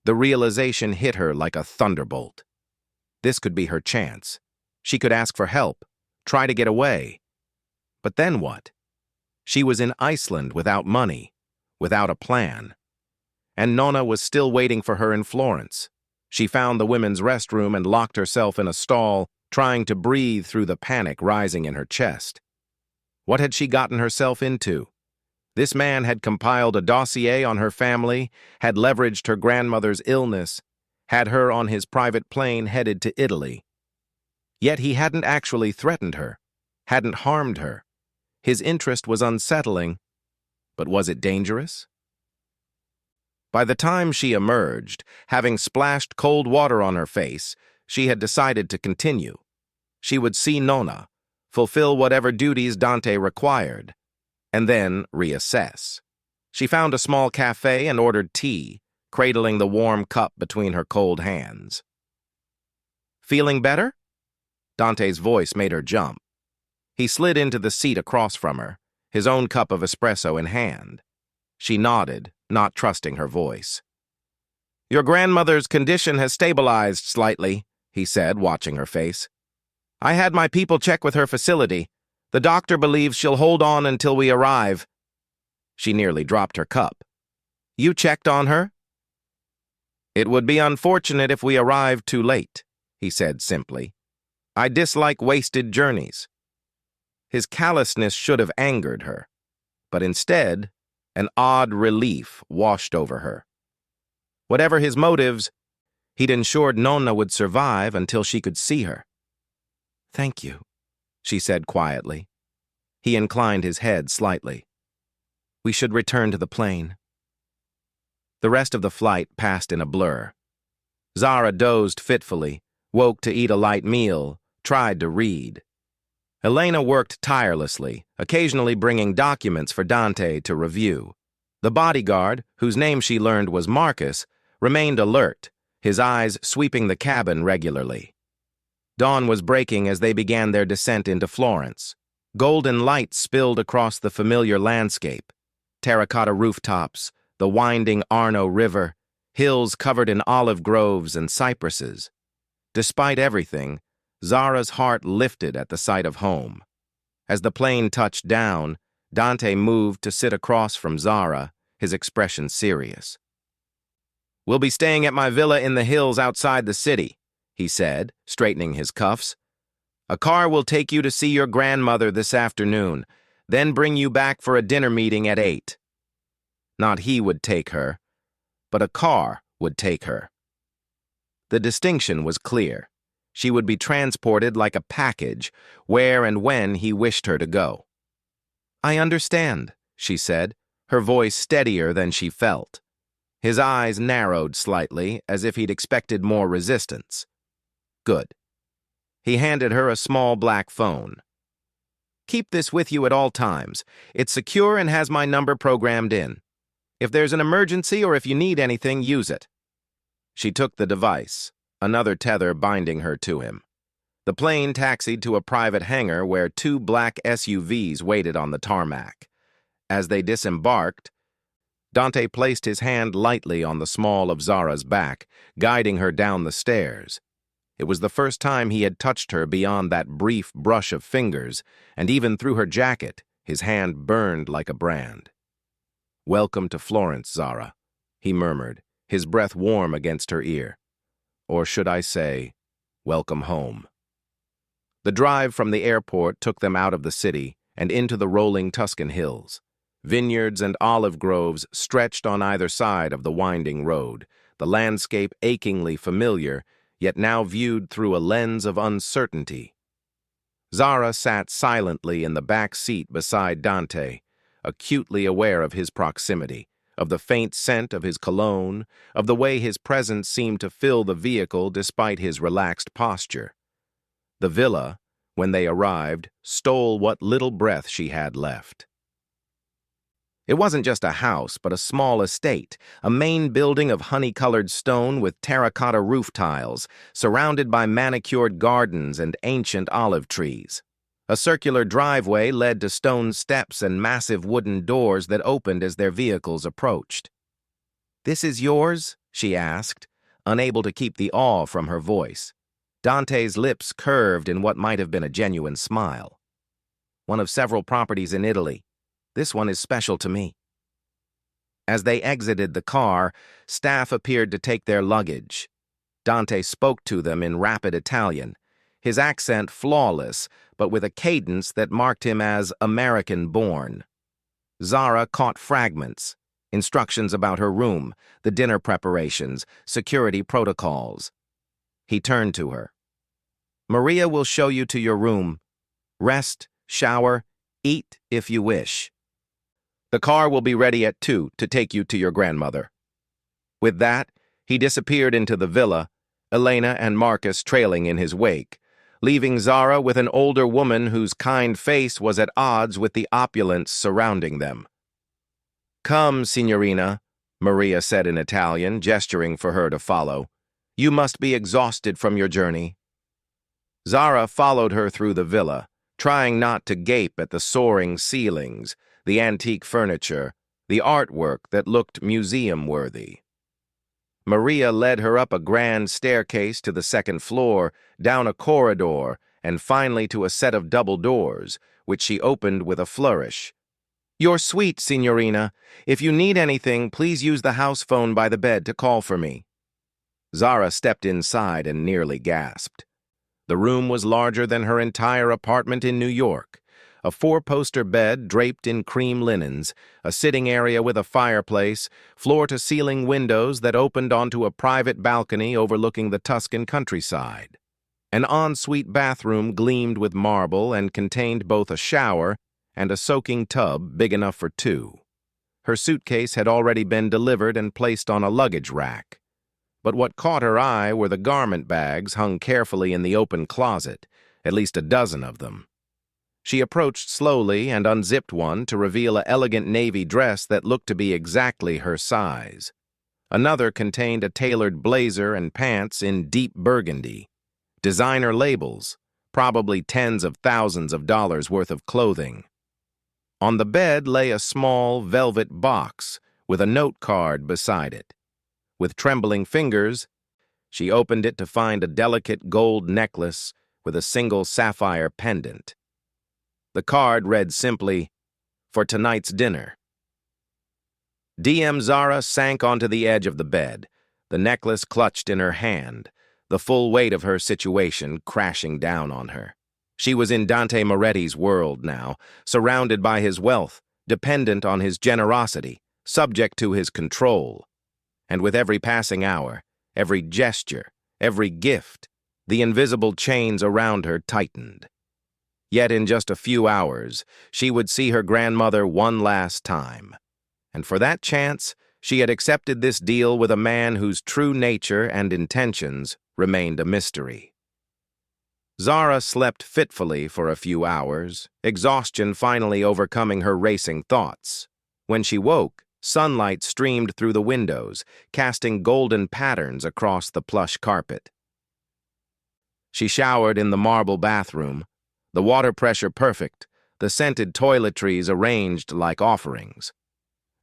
The realization hit her like a thunderbolt. This could be her chance. She could ask for help, try to get away. But then what? She was in Iceland without money, without a plan. And Nonna was still waiting for her in Florence. She found the women's restroom and locked herself in a stall, trying to breathe through the panic rising in her chest. What had she gotten herself into? This man had compiled a dossier on her family, had leveraged her grandmother's illness, had her on his private plane headed to Italy. Yet he hadn't actually threatened her, hadn't harmed her. His interest was unsettling, but was it dangerous? By the time she emerged, having splashed cold water on her face, she had decided to continue. She would see Nonna, fulfill whatever duties Dante required, and then reassess. She found a small cafe and ordered tea, cradling the warm cup between her cold hands. "Feeling better?" Dante's voice made her jump. He slid into the seat across from her, his own cup of espresso in hand. She nodded, not trusting her voice. "Your grandmother's condition has stabilized slightly," he said, watching her face. "I had my people check with her facility. The doctor believes she'll hold on until we arrive." She nearly dropped her cup. "You checked on her?" "It would be unfortunate if we arrived too late," he said simply. "I dislike wasted journeys." His callousness should have angered her, but instead, an odd relief washed over her. Whatever his motives, he'd ensured Nonna would survive until she could see her. "Thank you," she said quietly. He inclined his head slightly. "We should return to the plane." The rest of the flight passed in a blur. Zara dozed fitfully, woke to eat a light meal, tried to read. Elena worked tirelessly, occasionally bringing documents for Dante to review. The bodyguard, whose name she learned was Marcus, remained alert, his eyes sweeping the cabin regularly. Dawn was breaking as they began their descent into Florence. Golden light spilled across the familiar landscape. Terracotta rooftops, the winding Arno River, hills covered in olive groves and cypresses. Despite everything, Zara's heart lifted at the sight of home. As the plane touched down, Dante moved to sit across from Zara, his expression serious. "We'll be staying at my villa in the hills outside the city," he said, straightening his cuffs. "A car will take you to see your grandmother this afternoon, then bring you back for a dinner meeting at 8. Not he would take her, but a car would take her. The distinction was clear. She would be transported like a package, where and when he wished her to go. "I understand," she said, her voice steadier than she felt. His eyes narrowed slightly, as if he'd expected more resistance. "Good." He handed her a small black phone. "Keep this with you at all times. It's secure and has my number programmed in. If there's an emergency or if you need anything, use it." She took the device, another tether binding her to him. The plane taxied to a private hangar where 2 black SUVs waited on the tarmac. As they disembarked, Dante placed his hand lightly on the small of Zara's back, guiding her down the stairs. It was the first time he had touched her beyond that brief brush of fingers, and even through her jacket, his hand burned like a brand. "Welcome to Florence, Zara," he murmured, his breath warm against her ear. "Or should I say, welcome home." The drive from the airport took them out of the city and into the rolling Tuscan hills. Vineyards and olive groves stretched on either side of the winding road, the landscape achingly familiar, yet now viewed through a lens of uncertainty. Zara sat silently in the back seat beside Dante, acutely aware of his proximity, of the faint scent of his cologne, of the way his presence seemed to fill the vehicle despite his relaxed posture. The villa, when they arrived, stole what little breath she had left. It wasn't just a house, but a small estate, a main building of honey-colored stone with terracotta roof tiles, surrounded by manicured gardens and ancient olive trees. A circular driveway led to stone steps and massive wooden doors that opened as their vehicles approached. "This is yours?" she asked, unable to keep the awe from her voice. Dante's lips curved in what might have been a genuine smile. "One of several properties in Italy. This one is special to me." As they exited the car, staff appeared to take their luggage. Dante spoke to them in rapid Italian, his accent flawless, but with a cadence that marked him as American-born. Zara caught fragments, instructions about her room, the dinner preparations, security protocols. He turned to her. "Maria will show you to your room. Rest, shower, eat if you wish. The car will be ready at 2 to take you to your grandmother." With that, he disappeared into the villa, Elena and Marcus trailing in his wake, leaving Zara with an older woman whose kind face was at odds with the opulence surrounding them. "Come, signorina," Maria said in Italian, gesturing for her to follow. "You must be exhausted from your journey." Zara followed her through the villa, trying not to gape at the soaring ceilings, the antique furniture, the artwork that looked museum-worthy. Maria led her up a grand staircase to the second floor, down a corridor, and finally to a set of double doors, which she opened with a flourish. "Your suite, signorina. If you need anything, please use the house phone by the bed to call for me." Zara stepped inside and nearly gasped. The room was larger than her entire apartment in New York. A 4-poster bed draped in cream linens, a sitting area with a fireplace, floor-to-ceiling windows that opened onto a private balcony overlooking the Tuscan countryside. An ensuite bathroom gleamed with marble and contained both a shower and a soaking tub big enough for 2. Her suitcase had already been delivered and placed on a luggage rack. But what caught her eye were the garment bags hung carefully in the open closet, at least a dozen of them. She approached slowly and unzipped one to reveal an elegant navy dress that looked to be exactly her size. Another contained a tailored blazer and pants in deep burgundy. Designer labels, probably tens of thousands of dollars worth of clothing. On the bed lay a small velvet box with a note card beside it. With trembling fingers, she opened it to find a delicate gold necklace with a single sapphire pendant. The card read simply, "For tonight's dinner." DM Zara sank onto the edge of the bed, the necklace clutched in her hand, the full weight of her situation crashing down on her. She was in Dante Moretti's world now, surrounded by his wealth, dependent on his generosity, subject to his control. And with every passing hour, every gesture, every gift, the invisible chains around her tightened. Yet in just a few hours, she would see her grandmother one last time. And for that chance, she had accepted this deal with a man whose true nature and intentions remained a mystery. Zara slept fitfully for a few hours, exhaustion finally overcoming her racing thoughts. When she woke, sunlight streamed through the windows, casting golden patterns across the plush carpet. She showered in the marble bathroom, the water pressure perfect, the scented toiletries arranged like offerings.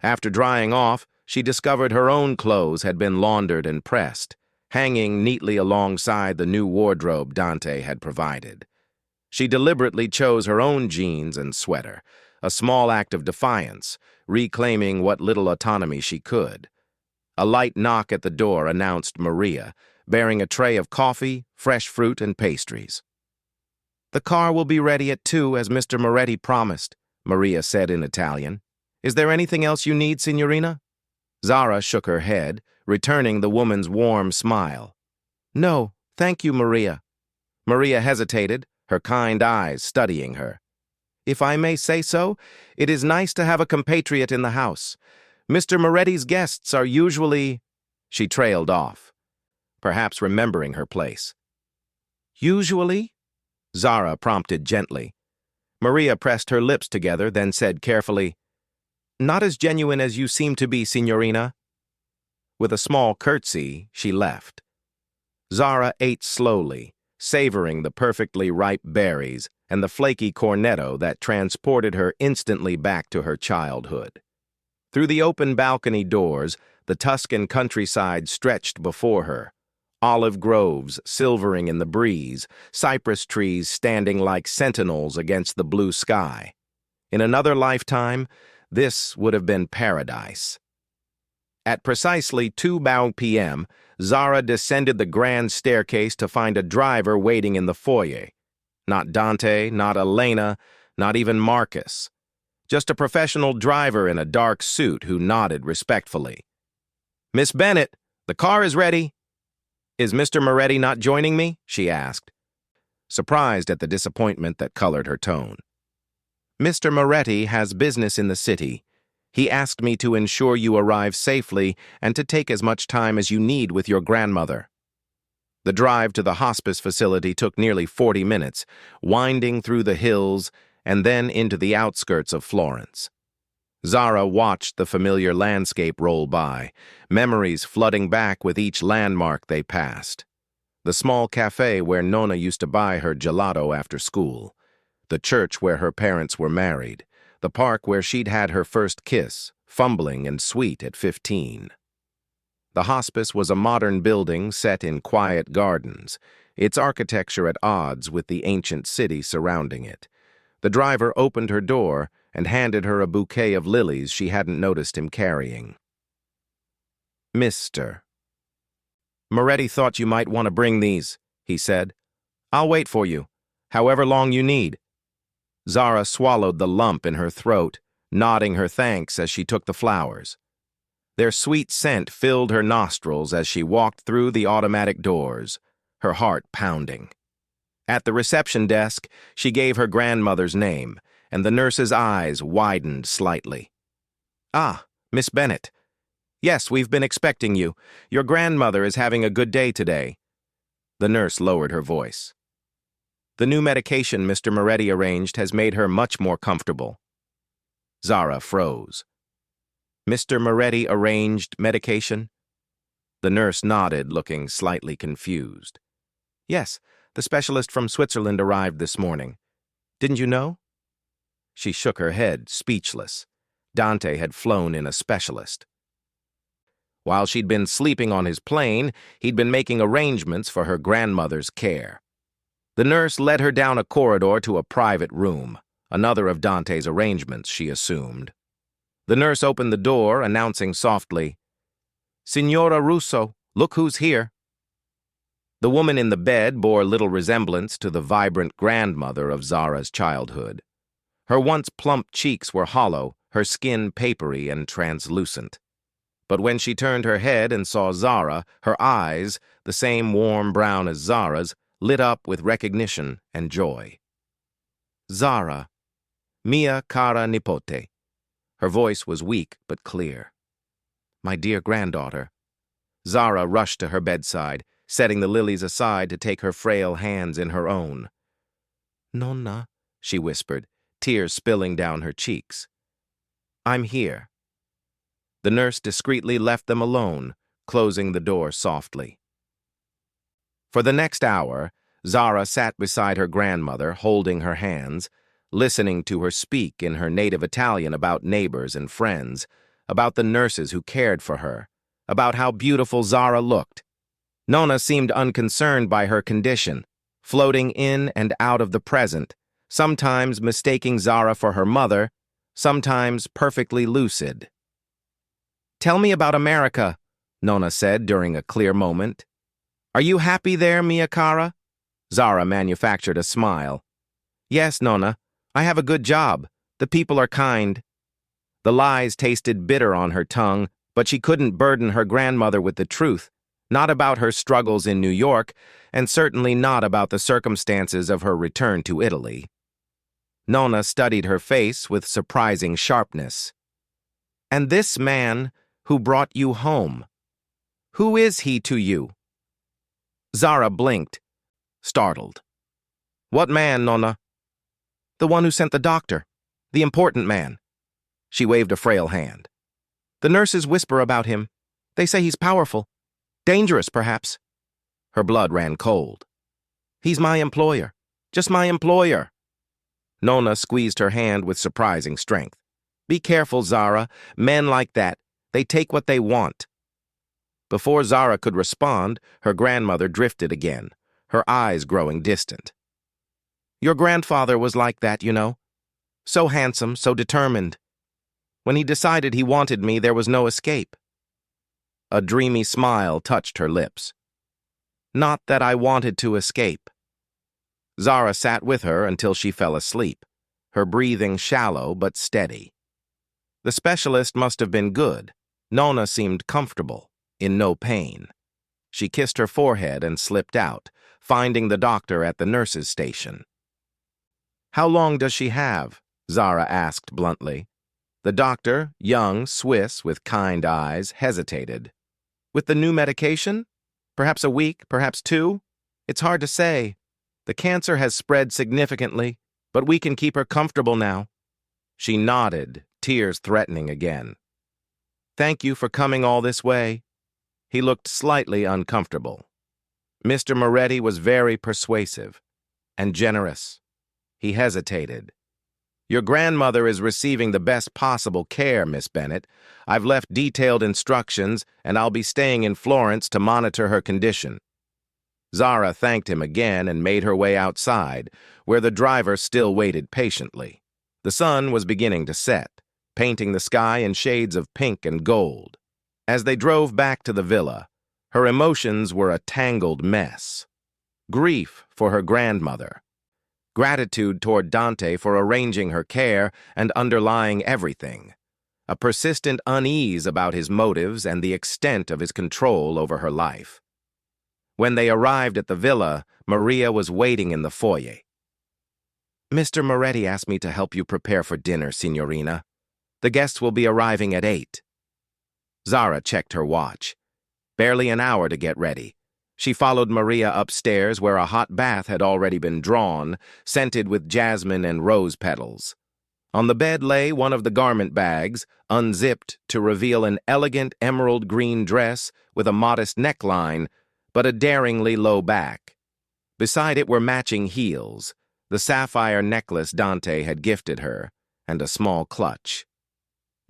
After drying off, she discovered her own clothes had been laundered and pressed, hanging neatly alongside the new wardrobe Dante had provided. She deliberately chose her own jeans and sweater, a small act of defiance, reclaiming what little autonomy she could. A light knock at the door announced Maria, bearing a tray of coffee, fresh fruit, and pastries. "The car will be ready at 2, as Mr. Moretti promised," Maria said in Italian. "Is there anything else you need, Signorina?" Zara shook her head, returning the woman's warm smile. "No, thank you, Maria." Maria hesitated, her kind eyes studying her. "If I may say so, it is nice to have a compatriot in the house. Mr. Moretti's guests are usually—" She trailed off, perhaps remembering her place. "Usually?" Zara prompted gently. Maria pressed her lips together, then said carefully, "Not as genuine as you seem to be, Signorina." With a small curtsy, she left. Zara ate slowly, savoring the perfectly ripe berries and the flaky cornetto that transported her instantly back to her childhood. Through the open balcony doors, the Tuscan countryside stretched before her, olive groves silvering in the breeze, cypress trees standing like sentinels against the blue sky. In another lifetime, this would have been paradise. At precisely 2 p.m., Zara descended the grand staircase to find a driver waiting in the foyer. Not Dante, not Elena, not even Marcus. Just a professional driver in a dark suit who nodded respectfully. "Miss Bennett, the car is ready." "Is Mr. Moretti not joining me?" she asked, surprised at the disappointment that colored her tone. "Mr. Moretti has business in the city. He asked me to ensure you arrive safely and to take as much time as you need with your grandmother." The drive to the hospice facility took nearly 40 minutes, winding through the hills and then into the outskirts of Florence. Zara watched the familiar landscape roll by, memories flooding back with each landmark they passed. The small cafe where Nonna used to buy her gelato after school, the church where her parents were married, the park where she'd had her first kiss, fumbling and sweet at 15. The hospice was a modern building set in quiet gardens, its architecture at odds with the ancient city surrounding it. The driver opened her door and handed her a bouquet of lilies she hadn't noticed him carrying. "Mr. Moretti thought you might want to bring these," he said. "I'll wait for you, however long you need." Zara swallowed the lump in her throat, nodding her thanks as she took the flowers. Their sweet scent filled her nostrils as she walked through the automatic doors, her heart pounding. At the reception desk, she gave her grandmother's name, and the nurse's eyes widened slightly. "Ah, Miss Bennett. Yes, we've been expecting you. Your grandmother is having a good day today." The nurse lowered her voice. The new medication Mr. Moretti arranged has made her much more comfortable. Zara froze. Mr. Moretti arranged medication? The nurse nodded, looking slightly confused. Yes, the specialist from Switzerland arrived this morning. Didn't you know? She shook her head, speechless. Dante had flown in a specialist. While she'd been sleeping on his plane, he'd been making arrangements for her grandmother's care. The nurse led her down a corridor to a private room, another of Dante's arrangements, she assumed. The nurse opened the door, announcing softly, "Signora Russo, look who's here." The woman in the bed bore little resemblance to the vibrant grandmother of Zara's childhood. Her once plump cheeks were hollow, her skin papery and translucent. But when she turned her head and saw Zara, her eyes, the same warm brown as Zara's, lit up with recognition and joy. "Zara, mia cara nipote." Her voice was weak but clear. "My dear granddaughter." Zara rushed to her bedside, setting the lilies aside to take her frail hands in her own. "Nonna," she whispered, tears spilling down her cheeks. "I'm here." The nurse discreetly left them alone, closing the door softly. For the next hour, Zara sat beside her grandmother, holding her hands, listening to her speak in her native Italian about neighbors and friends, about the nurses who cared for her, about how beautiful Zara looked. Nonna seemed unconcerned by her condition, floating in and out of the present, sometimes mistaking Zara for her mother, sometimes perfectly lucid. "Tell me about America," Nonna said during a clear moment. "Are you happy there, mia cara?" Zara manufactured a smile. "Yes, Nonna. I have a good job. The people are kind." The lies tasted bitter on her tongue, but she couldn't burden her grandmother with the truth, not about her struggles in New York, and certainly not about the circumstances of her return to Italy. Nonna studied her face with surprising sharpness. "And this man who brought you home, who is he to you?" Zara blinked, startled. "What man, Nonna?" "The one who sent the doctor. The important man." She waved a frail hand. "The nurses whisper about him. They say he's powerful. Dangerous, perhaps." Her blood ran cold. "He's my employer. Just my employer." Nonna squeezed her hand with surprising strength. "Be careful, Zara. Men like that, they take what they want." Before Zara could respond, her grandmother drifted again, her eyes growing distant. "Your grandfather was like that, you know. So handsome, so determined. When he decided he wanted me, there was no escape." A dreamy smile touched her lips. "Not that I wanted to escape." Zara sat with her until she fell asleep, her breathing shallow but steady. The specialist must have been good. Nonna seemed comfortable, in no pain. She kissed her forehead and slipped out, finding the doctor at the nurse's station. "How long does she have?" Zara asked bluntly. The doctor, young, Swiss, with kind eyes, hesitated. "With the new medication? Perhaps a week, perhaps 2? It's hard to say. The cancer has spread significantly, but we can keep her comfortable now." She nodded, tears threatening again. "Thank you for coming all this way." He looked slightly uncomfortable. Mr. Moretti was very persuasive and generous. He hesitated. "Your grandmother is receiving the best possible care, Miss Bennett. I've left detailed instructions, and I'll be staying in Florence to monitor her condition." Zara thanked him again and made her way outside, where the driver still waited patiently. The sun was beginning to set, painting the sky in shades of pink and gold. As they drove back to the villa, her emotions were a tangled mess. Grief for her grandmother, gratitude toward Dante for arranging her care and underlying everything, a persistent unease about his motives and the extent of his control over her life. When they arrived at the villa, Maria was waiting in the foyer. "Mr. Moretti asked me to help you prepare for dinner, Signorina. The guests will be arriving at 8. Zara checked her watch. Barely an hour to get ready. She followed Maria upstairs where a hot bath had already been drawn, scented with jasmine and rose petals. On the bed lay one of the garment bags, unzipped to reveal an elegant emerald green dress with a modest neckline, but a daringly low back. Beside it were matching heels, the sapphire necklace Dante had gifted her, and a small clutch.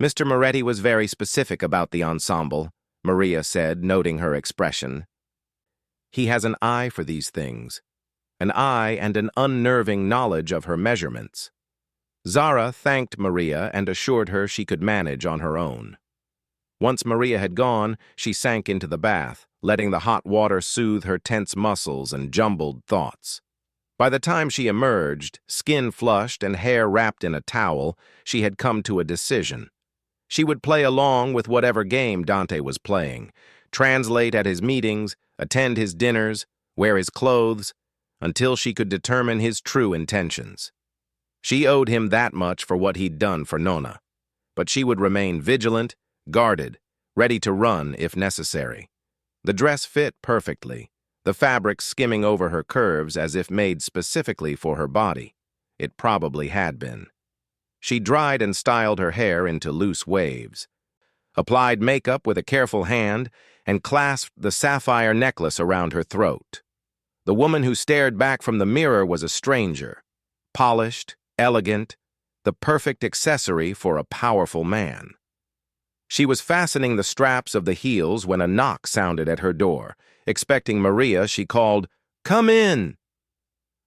Mr. Moretti was very specific about the ensemble, Maria said, noting her expression. He has an eye for these things, an eye and an unnerving knowledge of her measurements. Zara thanked Maria and assured her she could manage on her own. Once Maria had gone, she sank into the bath, letting the hot water soothe her tense muscles and jumbled thoughts. By the time she emerged, skin flushed and hair wrapped in a towel, she had come to a decision. She would play along with whatever game Dante was playing, translate at his meetings, attend his dinners, wear his clothes, until she could determine his true intentions. She owed him that much for what he'd done for Nona, but she would remain vigilant, guarded, ready to run if necessary. The dress fit perfectly, the fabric skimming over her curves as if made specifically for her body. It probably had been. She dried and styled her hair into loose waves, applied makeup with a careful hand, and clasped the sapphire necklace around her throat. The woman who stared back from the mirror was a stranger, polished, elegant, the perfect accessory for a powerful man. She was fastening the straps of the heels when a knock sounded at her door. Expecting Maria, she called, "Come in!"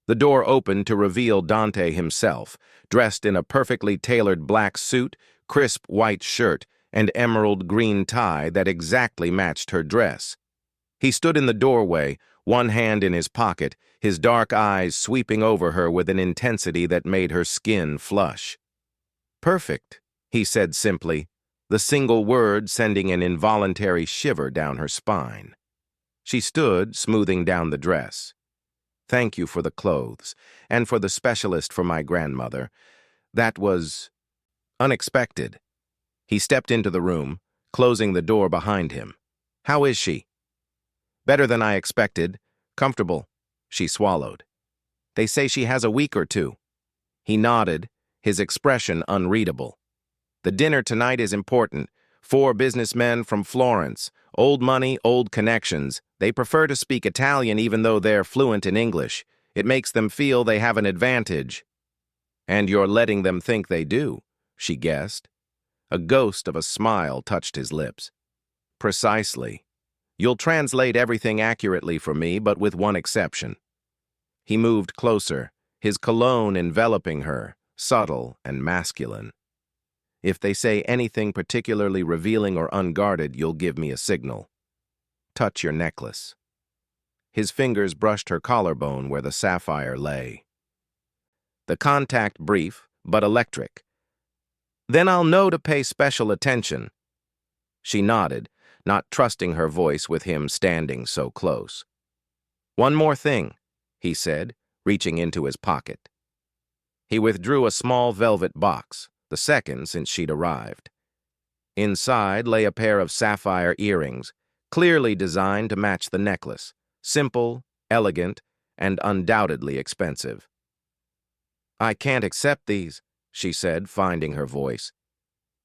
The door opened to reveal Dante himself, dressed in a perfectly tailored black suit, crisp white shirt, and emerald green tie that exactly matched her dress. He stood in the doorway, one hand in his pocket, his dark eyes sweeping over her with an intensity that made her skin flush. "Perfect," he said simply, the single word sending an involuntary shiver down her spine. She stood, smoothing down the dress. "Thank you for the clothes, and for the specialist for my grandmother. That was unexpected." He stepped into the room, closing the door behind him. "How is she?" "Better than I expected. Comfortable." She swallowed. "They say she has a week or two." He nodded, his expression unreadable. "The dinner tonight is important. 4 businessmen from Florence. Old money, old connections. They prefer to speak Italian even though they're fluent in English. It makes them feel they have an advantage." "And you're letting them think they do," she guessed. A ghost of a smile touched his lips. "Precisely. You'll translate everything accurately for me, but with one exception." He moved closer, his cologne enveloping her, subtle and masculine. "If they say anything particularly revealing or unguarded, you'll give me a signal. Touch your necklace." His fingers brushed her collarbone where the sapphire lay. The contact brief, but electric. "Then I'll know to pay special attention." She nodded, not trusting her voice with him standing so close. "One more thing," he said, reaching into his pocket. He withdrew a small velvet box, the second since she'd arrived. Inside lay a pair of sapphire earrings, clearly designed to match the necklace, simple, elegant, and undoubtedly expensive. "I can't accept these," she said, finding her voice.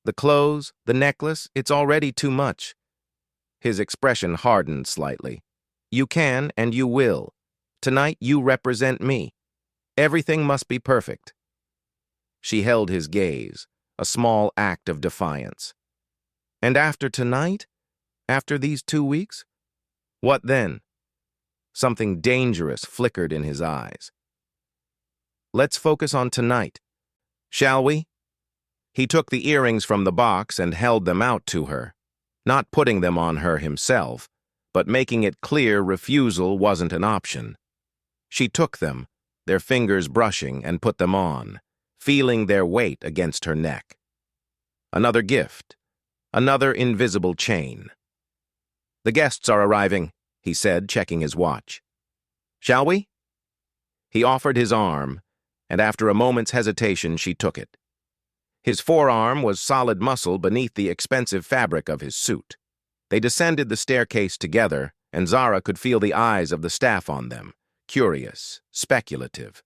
"The clothes, the necklace, it's already too much." His expression hardened slightly. "You can and you will. Tonight you represent me. Everything must be perfect." She held his gaze, a small act of defiance. "And after tonight? After these 2 weeks? What then?" Something dangerous flickered in his eyes. "Let's focus on tonight. Shall we?" He took the earrings from the box and held them out to her, not putting them on her himself, but making it clear refusal wasn't an option. She took them, their fingers brushing, and put them on, feeling their weight against her neck. Another gift, another invisible chain. "The guests are arriving," he said, checking his watch. "Shall we?" He offered his arm, and after a moment's hesitation, she took it. His forearm was solid muscle beneath the expensive fabric of his suit. They descended the staircase together, and Zara could feel the eyes of the staff on them, curious, speculative.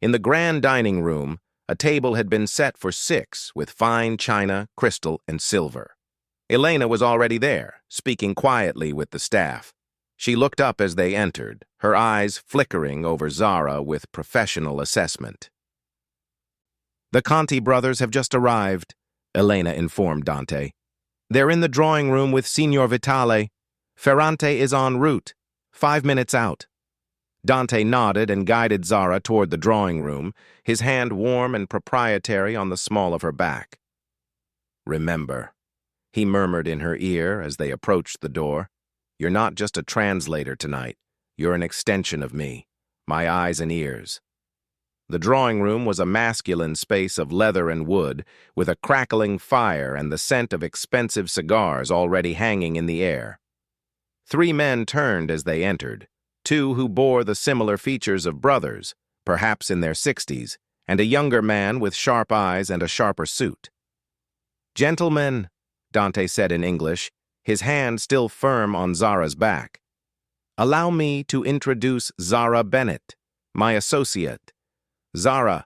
In the grand dining room, a table had been set for 6 with fine china, crystal, and silver. Elena was already there, speaking quietly with the staff. She looked up as they entered, her eyes flickering over Zara with professional assessment. "The Conti brothers have just arrived," Elena informed Dante. "They're in the drawing room with Signor Vitale. Ferrante is en route, 5 minutes out." Dante nodded and guided Zara toward the drawing room, his hand warm and proprietary on the small of her back. "Remember," he murmured in her ear as they approached the door, "you're not just a translator tonight. You're an extension of me, my eyes and ears." The drawing room was a masculine space of leather and wood, with a crackling fire and the scent of expensive cigars already hanging in the air. 3 men turned as they entered, 2 who bore the similar features of brothers, perhaps in their 60s, and a younger man with sharp eyes and a sharper suit. "Gentlemen," Dante said in English, his hand still firm on Zara's back, "allow me to introduce Zara Bennett, my associate. Zara,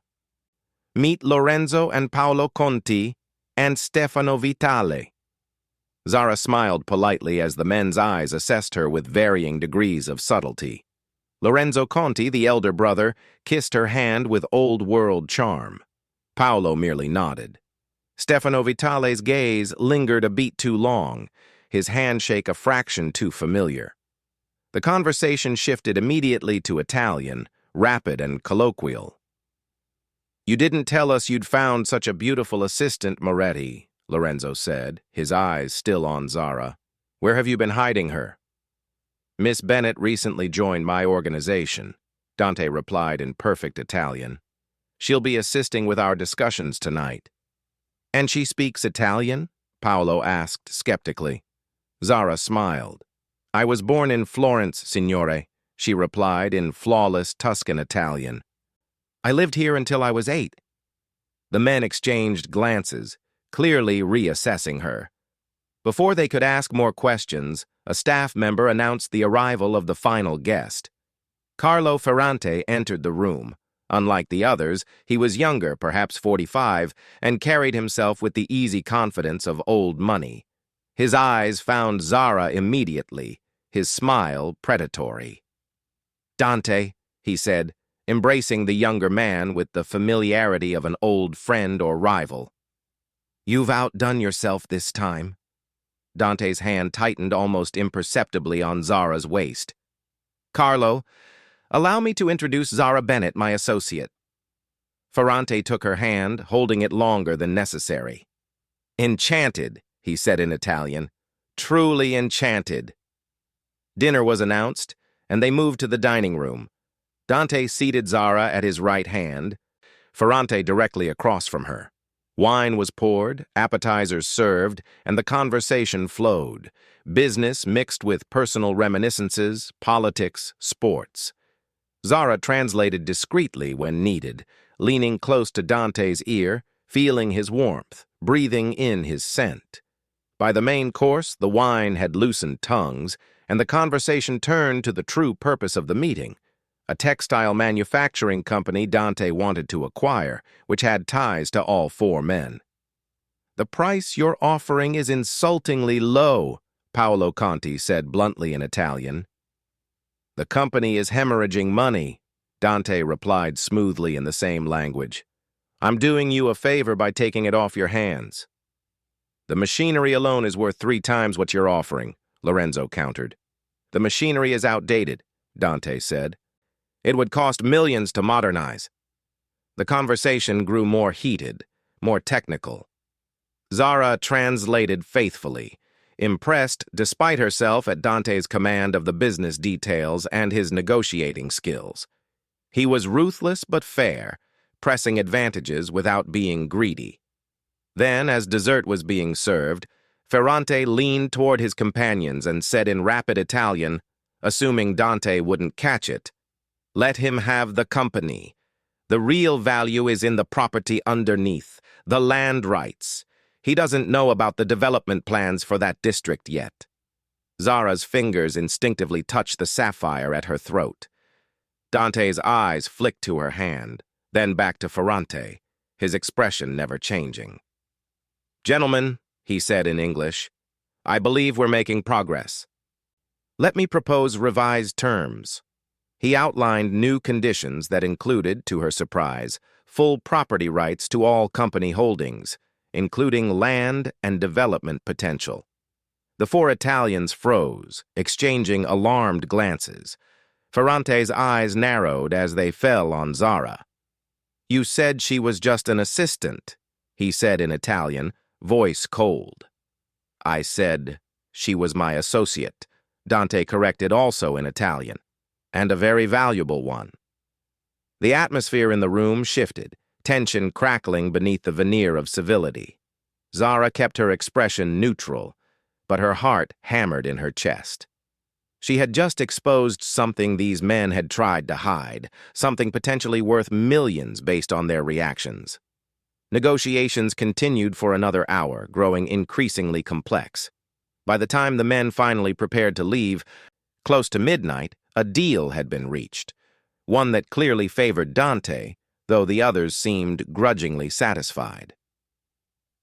meet Lorenzo and Paolo Conti and Stefano Vitale." Zara smiled politely as the men's eyes assessed her with varying degrees of subtlety. Lorenzo Conti, the elder brother, kissed her hand with old-world charm. Paolo merely nodded. Stefano Vitale's gaze lingered a beat too long, his handshake a fraction too familiar. The conversation shifted immediately to Italian, rapid and colloquial. "You didn't tell us you'd found such a beautiful assistant, Moretti," Lorenzo said, his eyes still on Zara. "Where have you been hiding her?" "Miss Bennett recently joined my organization," Dante replied in perfect Italian. "She'll be assisting with our discussions tonight." "And she speaks Italian?" Paolo asked skeptically. Zara smiled. "I was born in Florence, signore," she replied in flawless Tuscan Italian. "I lived here until I was 8. The men exchanged glances, clearly reassessing her. Before they could ask more questions, a staff member announced the arrival of the final guest. Carlo Ferrante entered the room. Unlike the others, he was younger, perhaps 45, and carried himself with the easy confidence of old money. His eyes found Zara immediately, his smile predatory. "Dante," he said, embracing the younger man with the familiarity of an old friend or rival. "You've outdone yourself this time." Dante's hand tightened almost imperceptibly on Zara's waist. "Carlo, allow me to introduce Zara Bennett, my associate." Ferrante took her hand, holding it longer than necessary. "Enchanted," he said in Italian. "Truly enchanted." Dinner was announced, and they moved to the dining room. Dante seated Zara at his right hand, Ferrante directly across from her. Wine was poured, appetizers served, and the conversation flowed. Business mixed with personal reminiscences, politics, sports. Zara translated discreetly when needed, leaning close to Dante's ear, feeling his warmth, breathing in his scent. By the main course, the wine had loosened tongues, and the conversation turned to the true purpose of the meeting, a textile manufacturing company Dante wanted to acquire, which had ties to all 4 men. "The price you're offering is insultingly low," Paolo Conti said bluntly in Italian. "The company is hemorrhaging money," Dante replied smoothly in the same language. "I'm doing you a favor by taking it off your hands." "The machinery alone is worth 3 times what you're offering," Lorenzo countered. "The machinery is outdated," Dante said. "It would cost millions to modernize." The conversation grew more heated, more technical. Zara translated faithfully, impressed despite herself at Dante's command of the business details and his negotiating skills. He was ruthless but fair, pressing advantages without being greedy. Then, as dessert was being served, Ferrante leaned toward his companions and said in rapid Italian, assuming Dante wouldn't catch it, "Let him have the company. The real value is in the property underneath, the land rights. He doesn't know about the development plans for that district yet." Zara's fingers instinctively touched the sapphire at her throat. Dante's eyes flicked to her hand, then back to Ferrante, his expression never changing. "Gentlemen," he said in English, "I believe we're making progress. Let me propose revised terms." He outlined new conditions that included, to her surprise, full property rights to all company holdings, including land and development potential. The four Italians froze, exchanging alarmed glances. Ferrante's eyes narrowed as they fell on Zara. "You said she was just an assistant," he said in Italian, voice cold. "I said she was my associate," Dante corrected also in Italian, "and a very valuable one." The atmosphere in the room shifted, tension crackling beneath the veneer of civility. Zara kept her expression neutral, but her heart hammered in her chest. She had just exposed something these men had tried to hide, something potentially worth millions based on their reactions. Negotiations continued for another hour, growing increasingly complex. By the time the men finally prepared to leave, close to midnight, a deal had been reached, one that clearly favored Dante, though the others seemed grudgingly satisfied.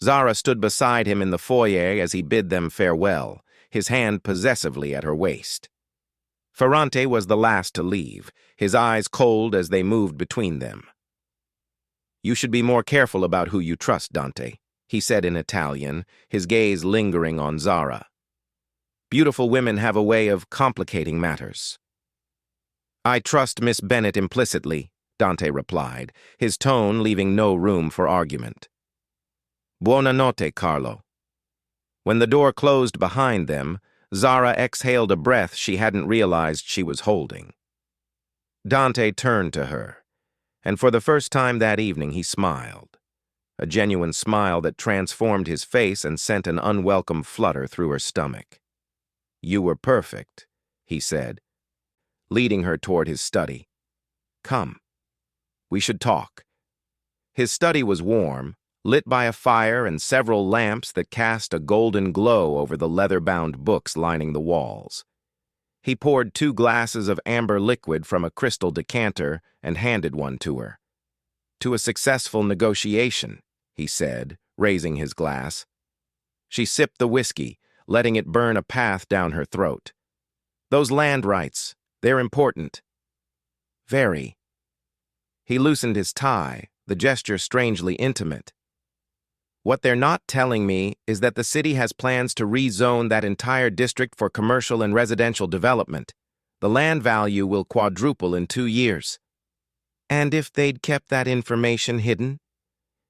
Zara stood beside him in the foyer as he bid them farewell, his hand possessively at her waist. Ferrante was the last to leave, his eyes cold as they moved between them. "You should be more careful about who you trust, Dante," he said in Italian, his gaze lingering on Zara. "Beautiful women have a way of complicating matters." "I trust Miss Bennett implicitly," Dante replied, his tone leaving no room for argument. "Buonanotte, Carlo." When the door closed behind them, Zara exhaled a breath she hadn't realized she was holding. Dante turned to her, and for the first time that evening he smiled, a genuine smile that transformed his face and sent an unwelcome flutter through her stomach. "You were perfect," he said, leading her toward his study. "Come. We should talk." His study was warm, lit by a fire and several lamps that cast a golden glow over the leather-bound books lining the walls. He poured 2 glasses of amber liquid from a crystal decanter and handed one to her. "To a successful negotiation," he said, raising his glass. She sipped the whiskey, letting it burn a path down her throat. "Those land rights, they're important." "Very." He loosened his tie, the gesture strangely intimate. "What they're not telling me is that the city has plans to rezone that entire district for commercial and residential development. The land value will quadruple in 2 years." "And if they'd kept that information hidden?"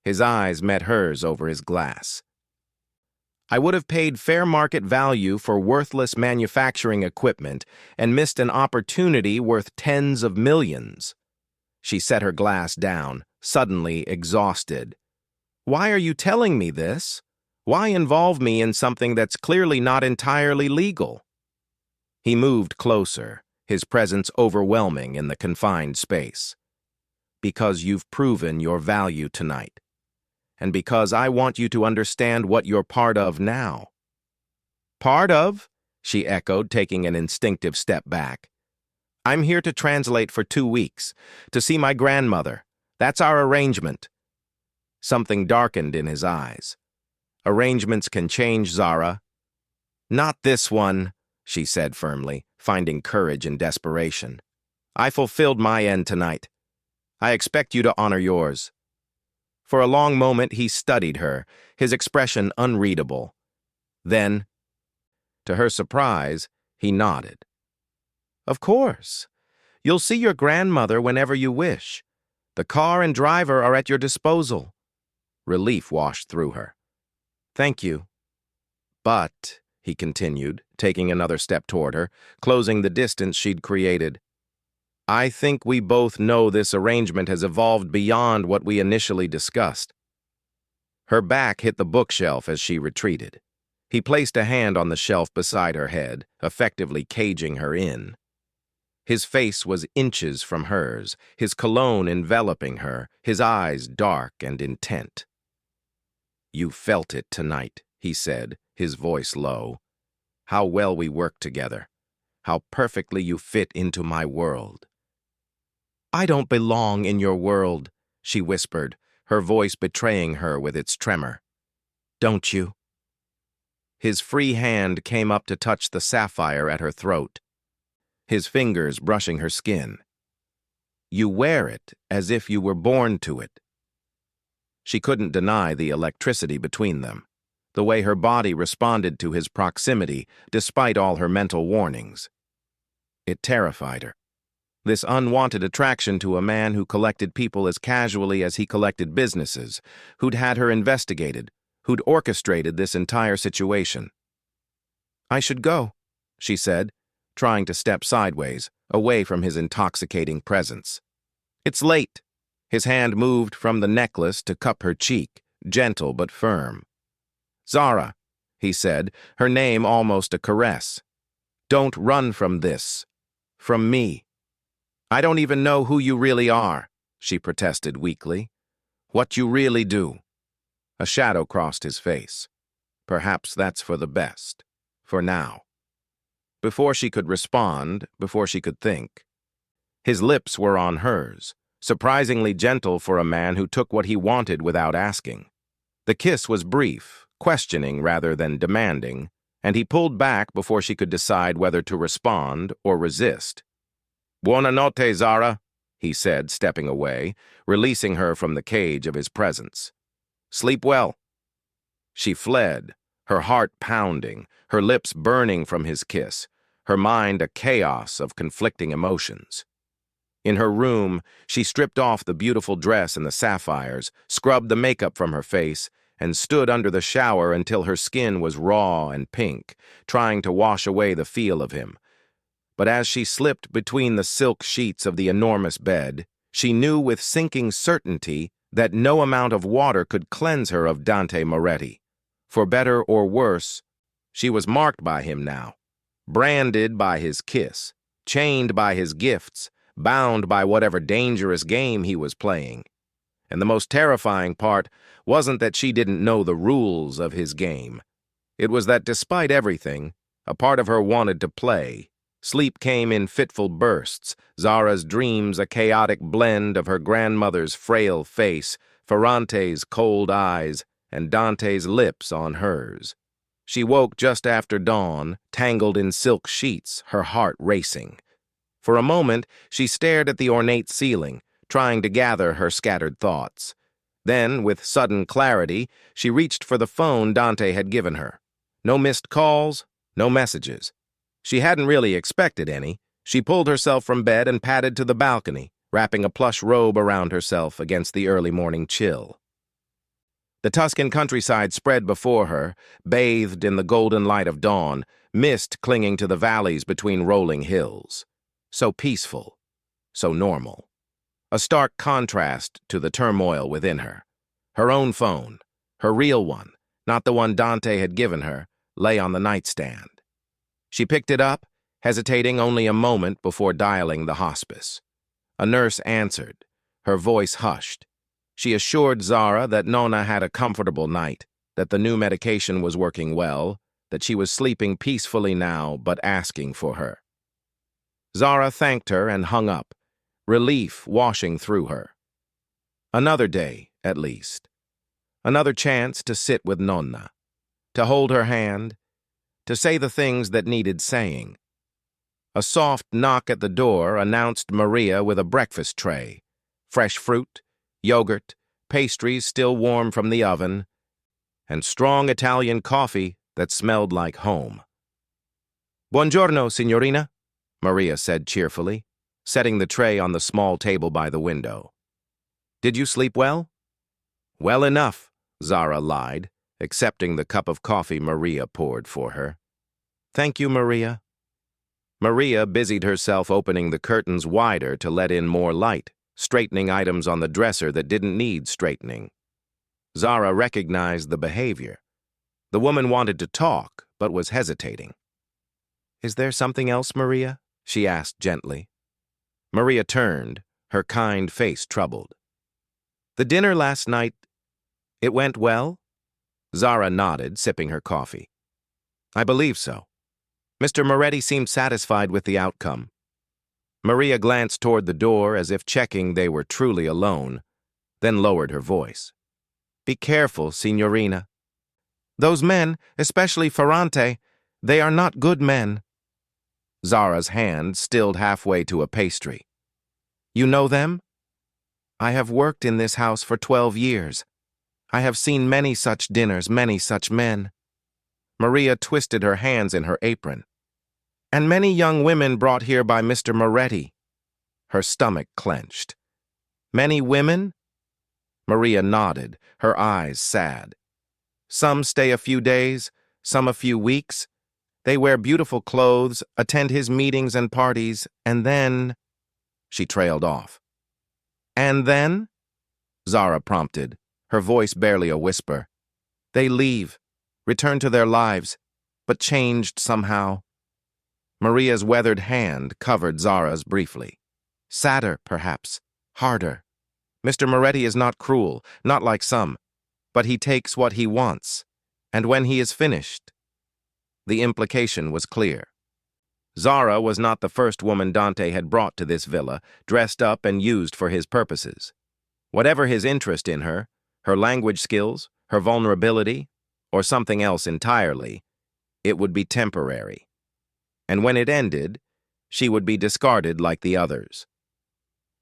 His eyes met hers over his glass. "I would have paid fair market value for worthless manufacturing equipment and missed an opportunity worth tens of millions." She set her glass down, suddenly exhausted. "Why are you telling me this? Why involve me in something that's clearly not entirely legal?" He moved closer, his presence overwhelming in the confined space. "Because you've proven your value tonight. And because I want you to understand what you're part of now." "Part of?" she echoed, taking an instinctive step back. "I'm here to translate for 2 weeks, to see my grandmother. That's our arrangement." Something darkened in his eyes. "Arrangements can change, Zara." "Not this one," she said firmly, finding courage in desperation. "I fulfilled my end tonight. I expect you to honor yours." For a long moment he studied her, his expression unreadable. Then, to her surprise, he nodded. "Of course. You'll see your grandmother whenever you wish. The car and driver are at your disposal." Relief washed through her. "Thank you." "But," he continued, taking another step toward her, closing the distance she'd created, "I think we both know this arrangement has evolved beyond what we initially discussed." Her back hit the bookshelf as she retreated. He placed a hand on the shelf beside her head, effectively caging her in. His face was inches from hers, his cologne enveloping her, his eyes dark and intent. "You felt it tonight," he said, his voice low. How well we work together. How perfectly you fit into my world. I don't belong in your world, she whispered, her voice betraying her with its tremor. Don't you? His free hand came up to touch the sapphire at her throat, his fingers brushing her skin. You wear it as if you were born to it. She couldn't deny the electricity between them, the way her body responded to his proximity despite all her mental warnings. It terrified her. This unwanted attraction to a man who collected people as casually as he collected businesses, who'd had her investigated, who'd orchestrated this entire situation. I should go, she said, trying to step sideways, away from his intoxicating presence. It's late. His hand moved from the necklace to cup her cheek, gentle but firm. Zara, he said, her name almost a caress. Don't run from this. From me. I don't even know who you really are, she protested weakly. What you really do. A shadow crossed his face. Perhaps that's for the best. For now. Before she could respond, before she could think. His lips were on hers, surprisingly gentle for a man who took what he wanted without asking. The kiss was brief, questioning rather than demanding, and he pulled back before she could decide whether to respond or resist. Buona notte, Zara, he said, stepping away, releasing her from the cage of his presence. Sleep well. She fled, her heart pounding, her lips burning from his kiss, her mind a chaos of conflicting emotions. In her room, she stripped off the beautiful dress and the sapphires, scrubbed the makeup from her face, and stood under the shower until her skin was raw and pink, trying to wash away the feel of him. But as she slipped between the silk sheets of the enormous bed, she knew with sinking certainty that no amount of water could cleanse her of Dante Moretti. For better or worse, she was marked by him now, branded by his kiss, chained by his gifts, bound by whatever dangerous game he was playing. And the most terrifying part wasn't that she didn't know the rules of his game. It was that despite everything, a part of her wanted to play. Sleep came in fitful bursts, Zara's dreams a chaotic blend of her grandmother's frail face, Ferrante's cold eyes, and Dante's lips on hers. She woke just after dawn, tangled in silk sheets, her heart racing. For a moment, she stared at the ornate ceiling, trying to gather her scattered thoughts. Then, with sudden clarity, she reached for the phone Dante had given her. No missed calls, no messages. She hadn't really expected any. She pulled herself from bed and padded to the balcony, wrapping a plush robe around herself against the early morning chill. The Tuscan countryside spread before her, bathed in the golden light of dawn, mist clinging to the valleys between rolling hills. So peaceful, so normal. A stark contrast to the turmoil within her. Her own phone, her real one, not the one Dante had given her, lay on the nightstand. She picked it up, hesitating only a moment before dialing the hospice. A nurse answered, her voice hushed. She assured Zara that Nonna had a comfortable night, that the new medication was working well, that she was sleeping peacefully now but asking for her. Zara thanked her and hung up, relief washing through her. Another day, at least. Another chance to sit with Nonna, to hold her hand, to say the things that needed saying. A soft knock at the door announced Maria with a breakfast tray, fresh fruit, yogurt, pastries still warm from the oven, and strong Italian coffee that smelled like home. Buongiorno, signorina, Maria said cheerfully, setting the tray on the small table by the window. Did you sleep well? Well enough, Zara lied, accepting the cup of coffee Maria poured for her. Thank you, Maria. Maria busied herself opening the curtains wider to let in more light, straightening items on the dresser that didn't need straightening. Zara recognized the behavior. The woman wanted to talk, but was hesitating. Is there something else, Maria? She asked gently. Maria turned, her kind face troubled. The dinner last night, it went well? Zara nodded, sipping her coffee. I believe so. Mr. Moretti seemed satisfied with the outcome. Maria glanced toward the door as if checking they were truly alone, then lowered her voice. Be careful, signorina. Those men, especially Ferrante, they are not good men. Zara's hand stilled halfway to a pastry. You know them? I have worked in this house for 12 years. I have seen many such dinners, many such men. Maria twisted her hands in her apron. And many young women brought here by Mr. Moretti. Her stomach clenched. Many women? Maria nodded, her eyes sad. Some stay a few days, some a few weeks. They wear beautiful clothes, attend his meetings and parties, and then... She trailed off. And then? Zara prompted, her voice barely a whisper. They leave, return to their lives, but changed somehow. Maria's weathered hand covered Zara's briefly. Sadder, perhaps, harder. Mr. Moretti is not cruel, not like some, but he takes what he wants, and when he is finished... The implication was clear. Zara was not the first woman Dante had brought to this villa, dressed up and used for his purposes. Whatever his interest in her, her language skills, her vulnerability, or something else entirely, it would be temporary. And when it ended, she would be discarded like the others.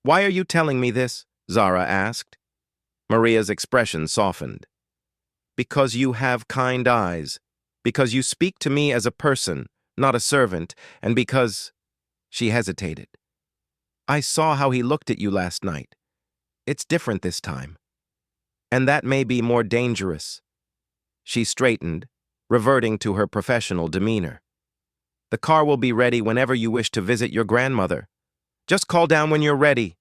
Why are you telling me this? Zara asked. Maria's expression softened. Because you have kind eyes. Because you speak to me as a person, not a servant, and because... She hesitated. I saw how he looked at you last night. It's different this time. And that may be more dangerous. She straightened, reverting to her professional demeanor. The car will be ready whenever you wish to visit your grandmother. Just call down when you're ready.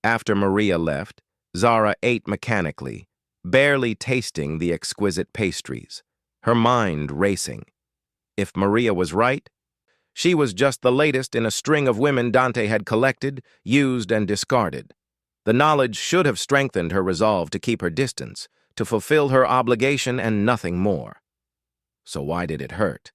After Maria left, Zara ate mechanically, barely tasting the exquisite pastries, her mind racing. If Maria was right, she was just the latest in a string of women Dante had collected, used, and discarded. The knowledge should have strengthened her resolve to keep her distance, to fulfill her obligation and nothing more. So why did it hurt?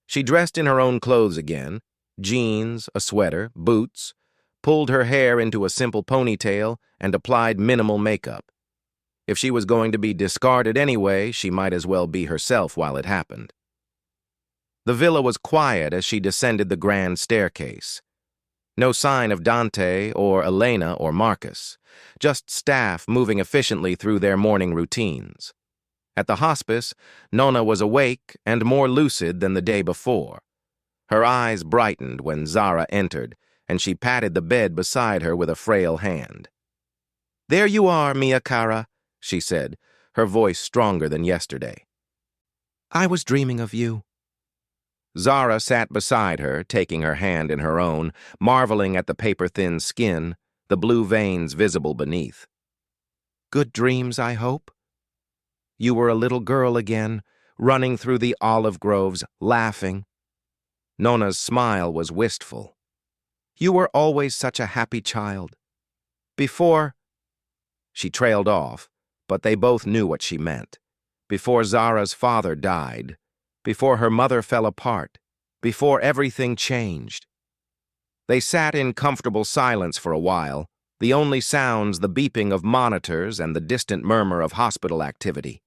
She dressed in her own clothes again, jeans, a sweater, boots, pulled her hair into a simple ponytail, and applied minimal makeup. If she was going to be discarded anyway, she might as well be herself while it happened. The villa was quiet as she descended the grand staircase. No sign of Dante or Elena or Marcus, just staff moving efficiently through their morning routines. At the hospice, Nonna was awake and more lucid than the day before. Her eyes brightened when Zara entered, and she patted the bed beside her with a frail hand. There you are, mia cara, she said, her voice stronger than yesterday. I was dreaming of you. Zara sat beside her, taking her hand in her own, marveling at the paper-thin skin, the blue veins visible beneath. Good dreams, I hope? You were a little girl again, running through the olive groves, laughing. Nonna's smile was wistful. You were always such a happy child. Before... She trailed off, but they both knew what she meant. Before Zara's father died, before her mother fell apart, before everything changed. They sat in comfortable silence for a while, the only sounds the beeping of monitors and the distant murmur of hospital activity.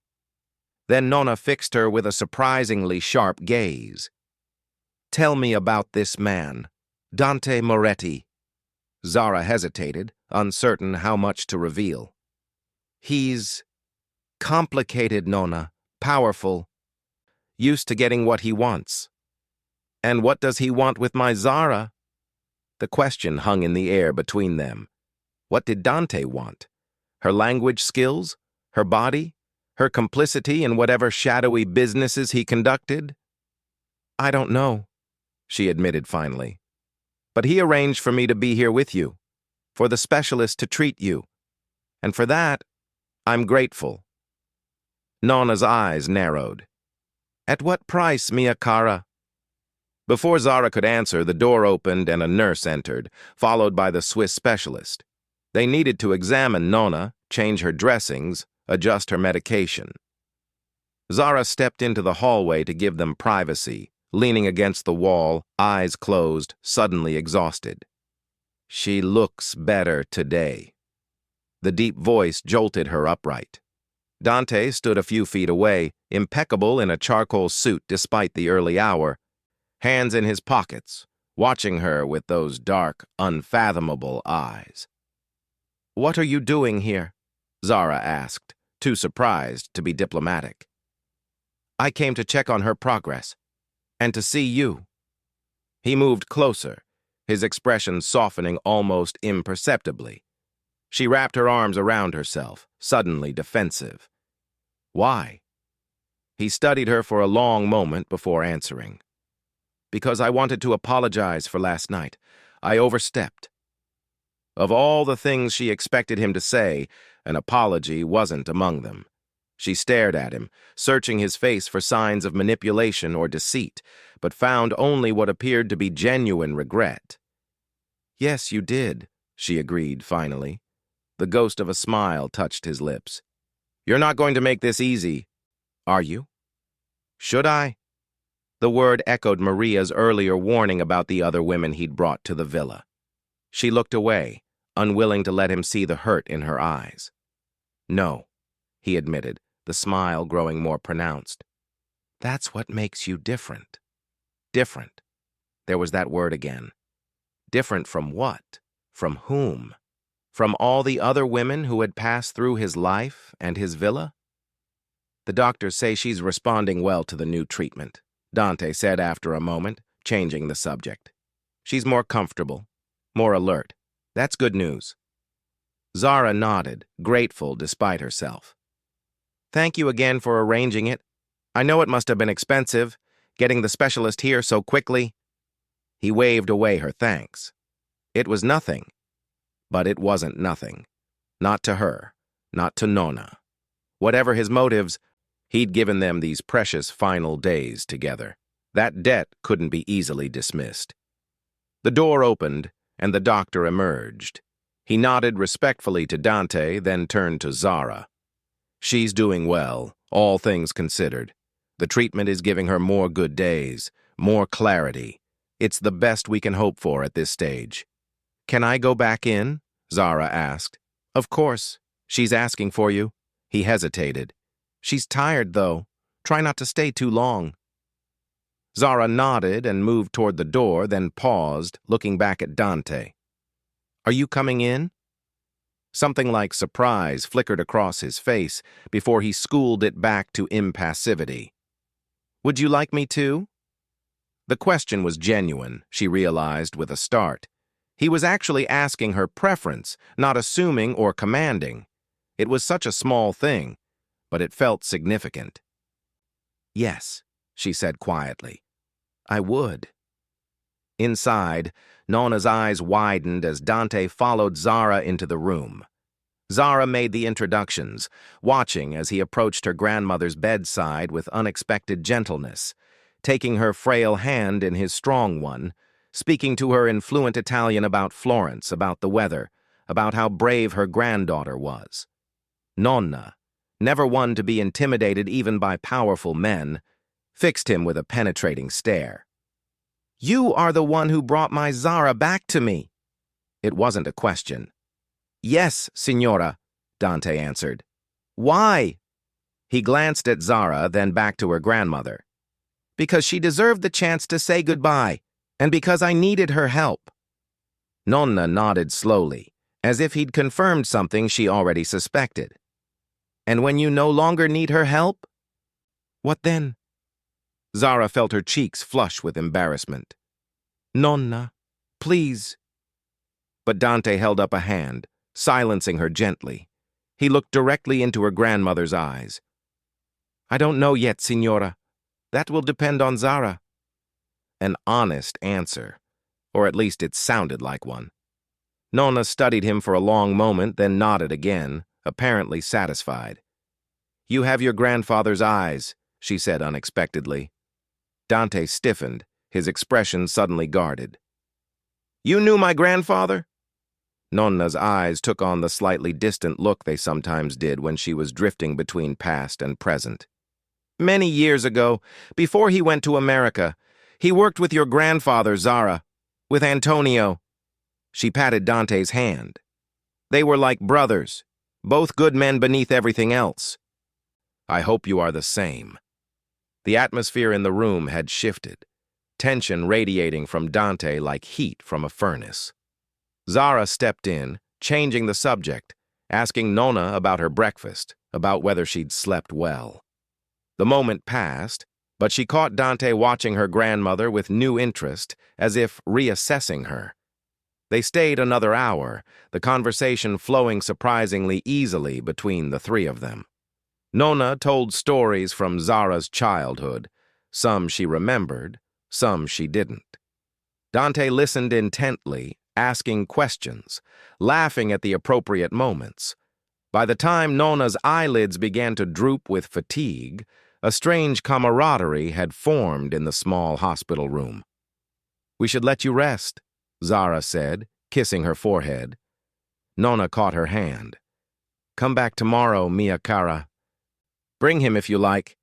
Then Nonna fixed her with a surprisingly sharp gaze. Tell me about this man, Dante Moretti. Zara hesitated, uncertain how much to reveal. He's complicated, Nonna, powerful, used to getting what he wants. And what does he want with my Zara? The question hung in the air between them. What did Dante want? Her language skills? Her body? Her complicity in whatever shadowy businesses he conducted? I don't know, she admitted finally. But he arranged for me to be here with you, for the specialist to treat you. And for that, I'm grateful. Nonna's eyes narrowed. At what price, mia cara? Before Zara could answer, the door opened and a nurse entered, followed by the Swiss specialist. They needed to examine Nonna, change her dressings, adjust her medication. Zara stepped into the hallway to give them privacy, leaning against the wall, eyes closed, suddenly exhausted. "She looks better today." The deep voice jolted her upright. Dante stood a few feet away, impeccable in a charcoal suit despite the early hour, hands in his pockets, watching her with those dark, unfathomable eyes. "What are you doing here?" Zara asked, too surprised to be diplomatic. "I came to check on her progress, and to see you." He moved closer, his expression softening almost imperceptibly. She wrapped her arms around herself, suddenly defensive. "Why?" He studied her for a long moment before answering. "Because I wanted to apologize for last night. I overstepped." Of all the things she expected him to say, an apology wasn't among them. She stared at him, searching his face for signs of manipulation or deceit, but found only what appeared to be genuine regret. "Yes, you did," she agreed finally. The ghost of a smile touched his lips. "You're not going to make this easy, are you?" "Should I?" The word echoed Maria's earlier warning about the other women he'd brought to the villa. She looked away, unwilling to let him see the hurt in her eyes. "No," he admitted, the smile growing more pronounced. "That's what makes you different." Different. There was that word again. Different from what? From whom? From all the other women who had passed through his life and his villa? "The doctors say she's responding well to the new treatment," Dante said after a moment, changing the subject. "She's more comfortable, more alert. That's good news." Zara nodded, grateful despite herself. "Thank you again for arranging it. I know it must have been expensive, getting the specialist here so quickly." He waved away her thanks. It was nothing. But it wasn't nothing. Not to her, not to Nonna. Whatever his motives, he'd given them these precious final days together. That debt couldn't be easily dismissed. The door opened, and the doctor emerged. He nodded respectfully to Dante, then turned to Zara. "She's doing well, all things considered. The treatment is giving her more good days, more clarity. It's the best we can hope for at this stage." "Can I go back in?" Zara asked. "Of course. She's asking for you." He hesitated. "She's tired, though. Try not to stay too long." Zara nodded and moved toward the door, then paused, looking back at Dante. "Are you coming in?" Something like surprise flickered across his face before he schooled it back to impassivity. "Would you like me to?" The question was genuine, she realized with a start. He was actually asking her preference, not assuming or commanding. It was such a small thing, but it felt significant. "Yes," she said quietly. "I would." Inside, Nonna's eyes widened as Dante followed Zara into the room. Zara made the introductions, watching as he approached her grandmother's bedside with unexpected gentleness, taking her frail hand in his strong one, speaking to her in fluent Italian about Florence, about the weather, about how brave her granddaughter was. Nonna, never one to be intimidated even by powerful men, fixed him with a penetrating stare. "You are the one who brought my Zara back to me." It wasn't a question. "Yes, signora," Dante answered. "Why?" He glanced at Zara, then back to her grandmother. "Because she deserved the chance to say goodbye, and because I needed her help." Nonna nodded slowly, as if he'd confirmed something she already suspected. "And when you no longer need her help?" "What then?" Zara felt her cheeks flush with embarrassment. "Nonna, please." But Dante held up a hand, silencing her gently. He looked directly into her grandmother's eyes. "I don't know yet, signora. That will depend on Zara." An honest answer, or at least it sounded like one. Nonna studied him for a long moment, then nodded again, apparently satisfied. "You have your grandfather's eyes," she said unexpectedly. Dante stiffened, his expression suddenly guarded. "You knew my grandfather?" Nonna's eyes took on the slightly distant look they sometimes did when she was drifting between past and present. "Many years ago, before he went to America, He worked with your grandfather, Zara, with Antonio. She patted Dante's hand. They were like brothers, both good men beneath everything else. I hope you are the same. The atmosphere in the room had shifted, tension radiating from Dante like heat from a furnace. Zara stepped in, changing the subject, asking Nona about her breakfast, about whether she'd slept well. The moment passed, but she caught Dante watching her grandmother with new interest, as if reassessing her. They stayed another hour, the conversation flowing surprisingly easily between the three of them. Nona told stories from Zara's childhood, some she remembered, some she didn't. Dante listened intently, asking questions, laughing at the appropriate moments. By the time Nona's eyelids began to droop with fatigue, a strange camaraderie had formed in the small hospital room. "We should let you rest," Zara said, kissing her forehead. Nona caught her hand. "Come back tomorrow, mia cara. Bring him if you like."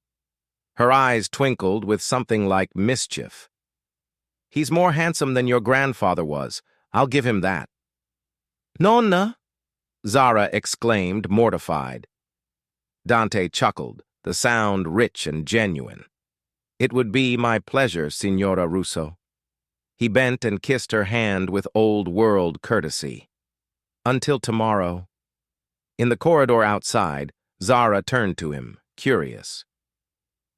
Her eyes twinkled with something like mischief. "He's more handsome than your grandfather was. I'll give him that." "Nonna!" Zara exclaimed, mortified. Dante chuckled, the sound rich and genuine. "It would be my pleasure, Signora Russo." He bent and kissed her hand with old-world courtesy. "Until tomorrow." In the corridor outside, Zara turned to him, curious.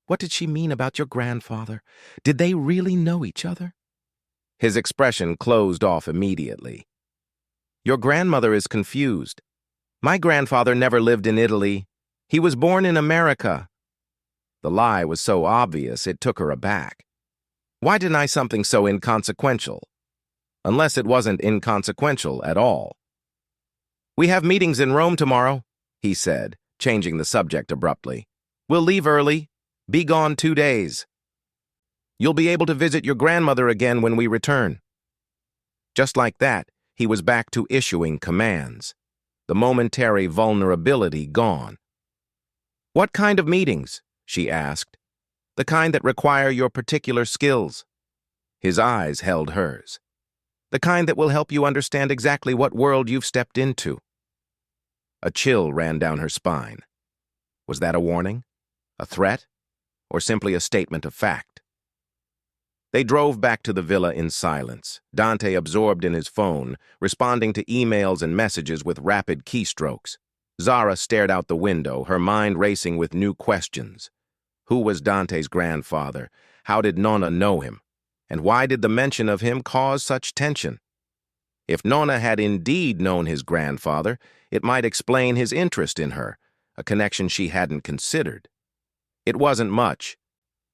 "What did she mean about your grandfather? Did they really know each other?" His expression closed off immediately. "Your grandmother is confused. My grandfather never lived in Italy. He was born in America." The lie was so obvious it took her aback. Why deny something so inconsequential? Unless it wasn't inconsequential at all. "We have meetings in Rome tomorrow," he said, changing the subject abruptly. "We'll leave early. Be gone 2 days. You'll be able to visit your grandmother again when we return." Just like that, he was back to issuing commands, the momentary vulnerability gone. "What kind of meetings?" she asked. "The kind that require your particular skills." His eyes held hers. "The kind that will help you understand exactly what world you've stepped into." A chill ran down her spine. Was that a warning? A threat? Or simply a statement of fact? They drove back to the villa in silence, Dante absorbed in his phone, responding to emails and messages with rapid keystrokes. Zara stared out the window, her mind racing with new questions. Who was Dante's grandfather? How did Nona know him? And why did the mention of him cause such tension? If Nona had indeed known his grandfather, it might explain his interest in her, a connection she hadn't considered. It wasn't much,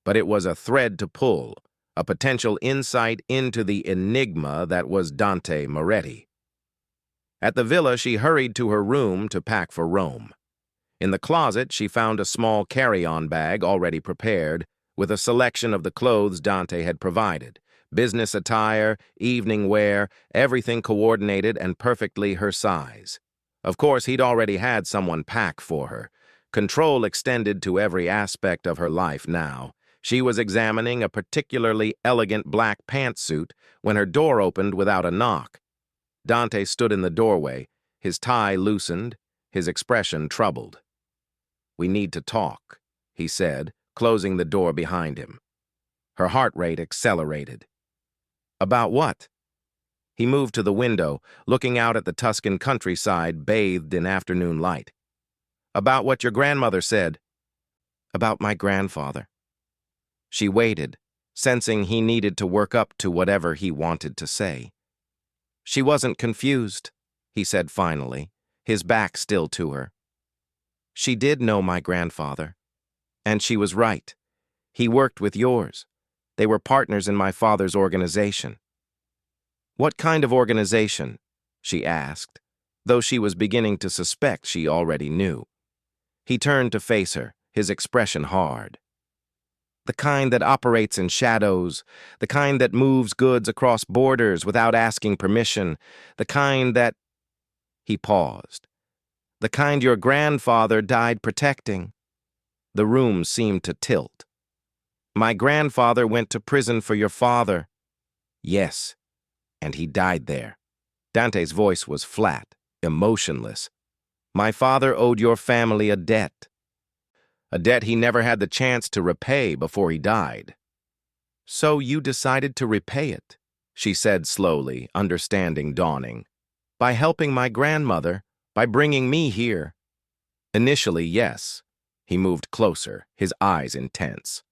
but it was a thread to pull, a potential insight into the enigma that was Dante Moretti. At the villa, she hurried to her room to pack for Rome. In the closet, she found a small carry-on bag already prepared, with a selection of the clothes Dante had provided. Business attire, evening wear, everything coordinated and perfectly her size. Of course, he'd already had someone pack for her. Control extended to every aspect of her life now. She was examining a particularly elegant black pantsuit when her door opened without a knock. Dante stood in the doorway, his tie loosened, his expression troubled. "We need to talk," he said, closing the door behind him. Her heart rate accelerated. "About what?" He moved to the window, looking out at the Tuscan countryside bathed in afternoon light. "About what your grandmother said." "About my grandfather." She waited, sensing he needed to work up to whatever he wanted to say. "She wasn't confused," he said finally, his back still to her. "She did know my grandfather. And she was right. He worked with yours. They were partners in my father's organization." "What kind of organization?" she asked, though she was beginning to suspect she already knew. He turned to face her, his expression hard. "The kind that operates in shadows, the kind that moves goods across borders without asking permission, the kind that—" He paused. "The kind your grandfather died protecting." The room seemed to tilt. My grandfather went to prison for your father. Yes, and he died there. Dante's voice was flat, emotionless. My father owed your family a debt he never had the chance to repay before he died. So you decided to repay it, she said slowly, understanding dawning. By helping my grandmother, by bringing me here. Initially, yes. He moved closer, his eyes intense.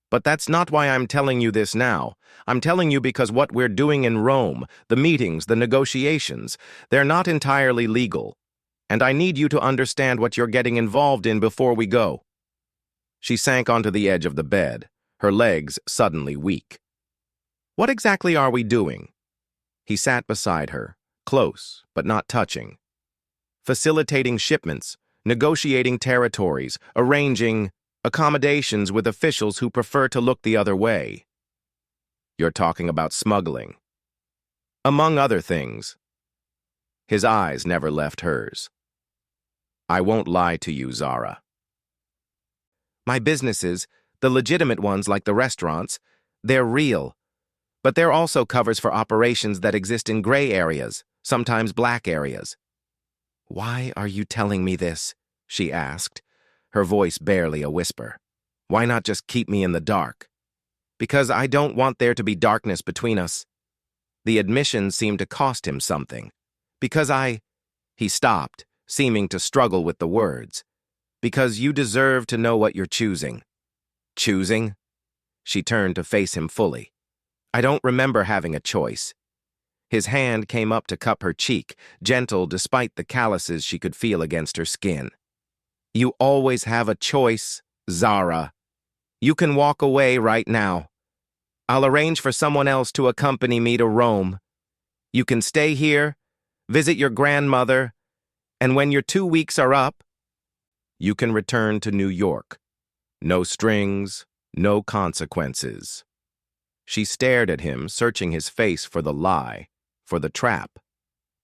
But that's not why I'm telling you this now. I'm telling you because what we're doing in Rome, the meetings, the negotiations, they're not entirely legal. And I need you to understand what you're getting involved in before we go. She sank onto the edge of the bed, her legs suddenly weak. What exactly are we doing? He sat beside her, close but not touching. Facilitating shipments, negotiating territories, arranging accommodations with officials who prefer to look the other way. You're talking about smuggling. Among other things. His eyes never left hers. I won't lie to you, Zara. My businesses, the legitimate ones like the restaurants, they're real. But they're also covers for operations that exist in gray areas, sometimes black areas. Why are you telling me this? She asked, her voice barely a whisper. Why not just keep me in the dark? Because I don't want there to be darkness between us. The admission seemed to cost him something. Because He stopped, seeming to struggle with the words. Because you deserve to know what you're choosing. Choosing? She turned to face him fully. I don't remember having a choice. His hand came up to cup her cheek, gentle despite the calluses she could feel against her skin. You always have a choice, Zara. You can walk away right now. I'll arrange for someone else to accompany me to Rome. You can stay here, visit your grandmother, and when your 2 weeks are up, you can return to New York. No strings, no consequences. She stared at him, searching his face for the lie, for the trap.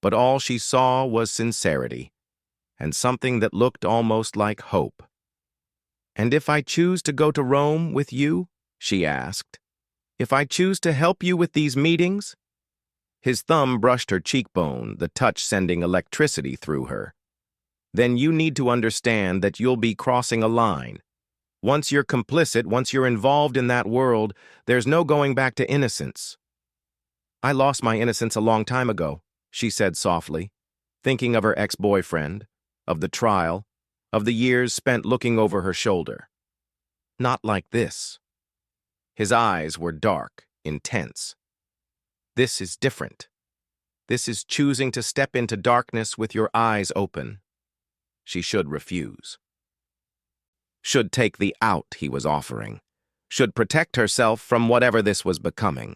But all she saw was sincerity, and something that looked almost like hope. And if I choose to go to Rome with you? She asked. If I choose to help you with these meetings? His thumb brushed her cheekbone, the touch sending electricity through her. Then you need to understand that you'll be crossing a line. Once you're complicit, once you're involved in that world, there's no going back to innocence. I lost my innocence a long time ago, she said softly, thinking of her ex-boyfriend, of the trial, of the years spent looking over her shoulder. Not like this. His eyes were dark, intense. This is different. This is choosing to step into darkness with your eyes open. She should refuse. Should take the out he was offering. Should protect herself from whatever this was becoming.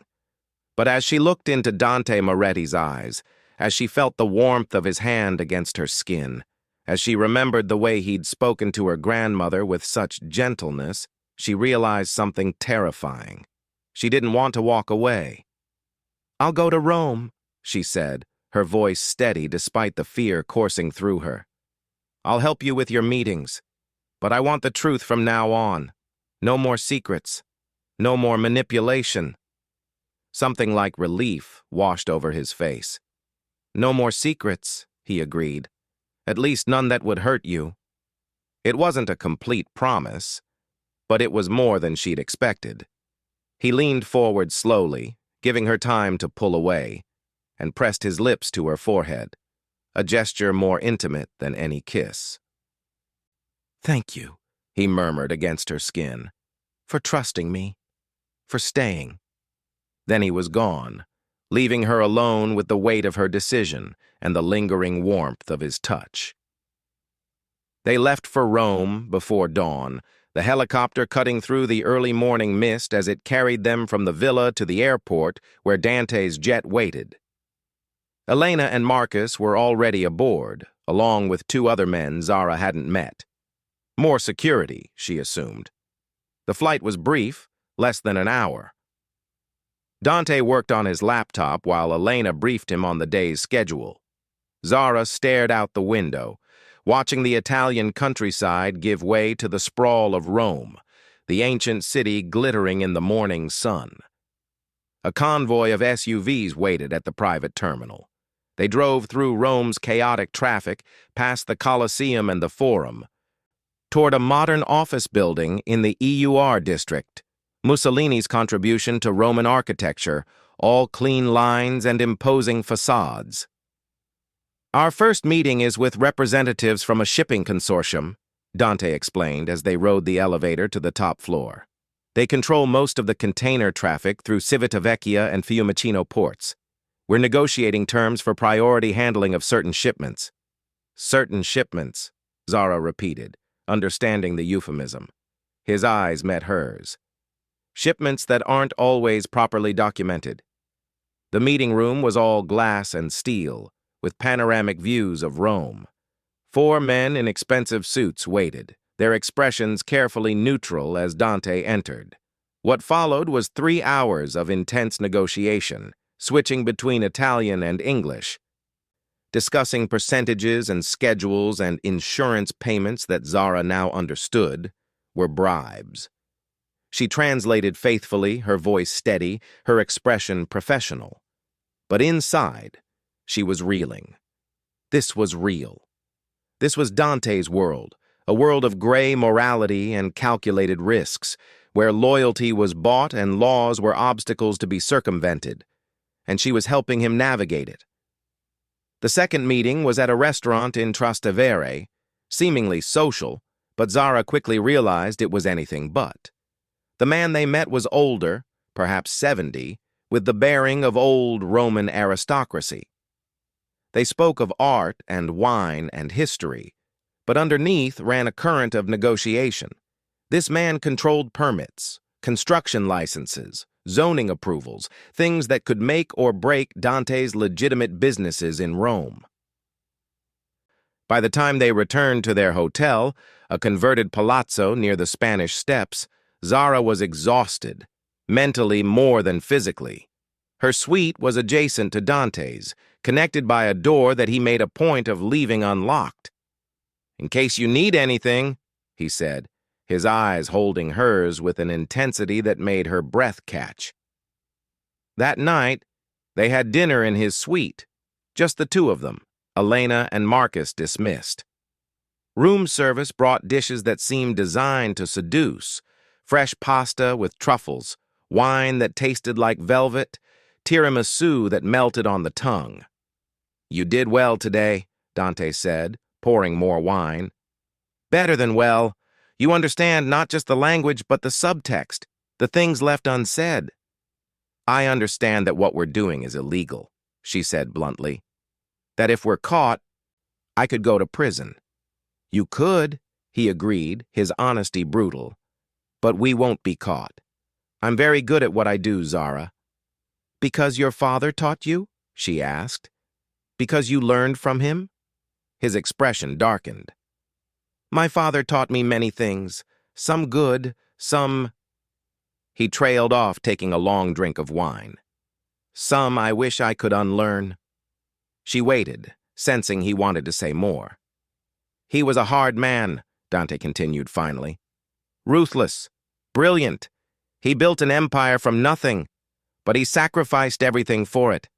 But as she looked into Dante Moretti's eyes, as she felt the warmth of his hand against her skin, as she remembered the way he'd spoken to her grandmother with such gentleness, she realized something terrifying. She didn't want to walk away. I'll go to Rome, she said, her voice steady despite the fear coursing through her. I'll help you with your meetings, but I want the truth from now on. No more secrets. No more manipulation. Something like relief washed over his face. No more secrets, he agreed. At least none that would hurt you. It wasn't a complete promise, but it was more than she'd expected. He leaned forward slowly, giving her time to pull away, and pressed his lips to her forehead, a gesture more intimate than any kiss. Thank you, he murmured against her skin, for trusting me, for staying. Then he was gone, leaving her alone with the weight of her decision and the lingering warmth of his touch. They left for Rome before dawn, the helicopter cutting through the early morning mist as it carried them from the villa to the airport where Dante's jet waited. Elena and Marcus were already aboard, along with 2 other men Zara hadn't met. More security, she assumed. The flight was brief, less than an hour. Dante worked on his laptop while Elena briefed him on the day's schedule. Zara stared out the window, watching the Italian countryside give way to the sprawl of Rome, the ancient city glittering in the morning sun. A convoy of SUVs waited at the private terminal. They drove through Rome's chaotic traffic, past the Colosseum and the Forum, toward a modern office building in the EUR district. Mussolini's contribution to Roman architecture, all clean lines and imposing facades. "Our first meeting is with representatives from a shipping consortium," Dante explained as they rode the elevator to the top floor. "They control most of the container traffic through Civitavecchia and Fiumicino ports. We're negotiating terms for priority handling of certain shipments." "Certain shipments," Zara repeated, understanding the euphemism. His eyes met hers. "Shipments that aren't always properly documented." The meeting room was all glass and steel, with panoramic views of Rome. 4 men in expensive suits waited, their expressions carefully neutral as Dante entered. What followed was 3 hours of intense negotiation, switching between Italian and English, discussing percentages and schedules and insurance payments that Zara now understood were bribes. She translated faithfully, her voice steady, her expression professional. But inside, she was reeling. This was real. This was Dante's world, a world of gray morality and calculated risks, where loyalty was bought and laws were obstacles to be circumvented, and she was helping him navigate it. The second meeting was at a restaurant in Trastevere, seemingly social, but Zara quickly realized it was anything but. The man they met was older, perhaps 70, with the bearing of old Roman aristocracy. They spoke of art and wine and history, but underneath ran a current of negotiation. This man controlled permits, construction licenses, zoning approvals, things that could make or break Dante's legitimate businesses in Rome. By the time they returned to their hotel, a converted palazzo near the Spanish Steps, Zara was exhausted, mentally more than physically. Her suite was adjacent to Dante's, connected by a door that he made a point of leaving unlocked. "In case you need anything," he said, his eyes holding hers with an intensity that made her breath catch. That night, they had dinner in his suite, just the two of them, Elena and Marcus dismissed. Room service brought dishes that seemed designed to seduce: fresh pasta with truffles, wine that tasted like velvet, tiramisu that melted on the tongue. "You did well today," Dante said, pouring more wine. "Better than well. You understand not just the language, but the subtext, the things left unsaid." "I understand that what we're doing is illegal," she said bluntly. "That if we're caught, I could go to prison." "You could," he agreed, his honesty brutal. "But we won't be caught. I'm very good at what I do, Zara." "Because your father taught you?" she asked. "Because you learned from him?" His expression darkened. "My father taught me many things, some good, some—" He trailed off, taking a long drink of wine. "Some I wish I could unlearn." She waited, sensing he wanted to say more. "He was a hard man," Dante continued finally. "Ruthless, brilliant. He built an empire from nothing, but he sacrificed everything for it.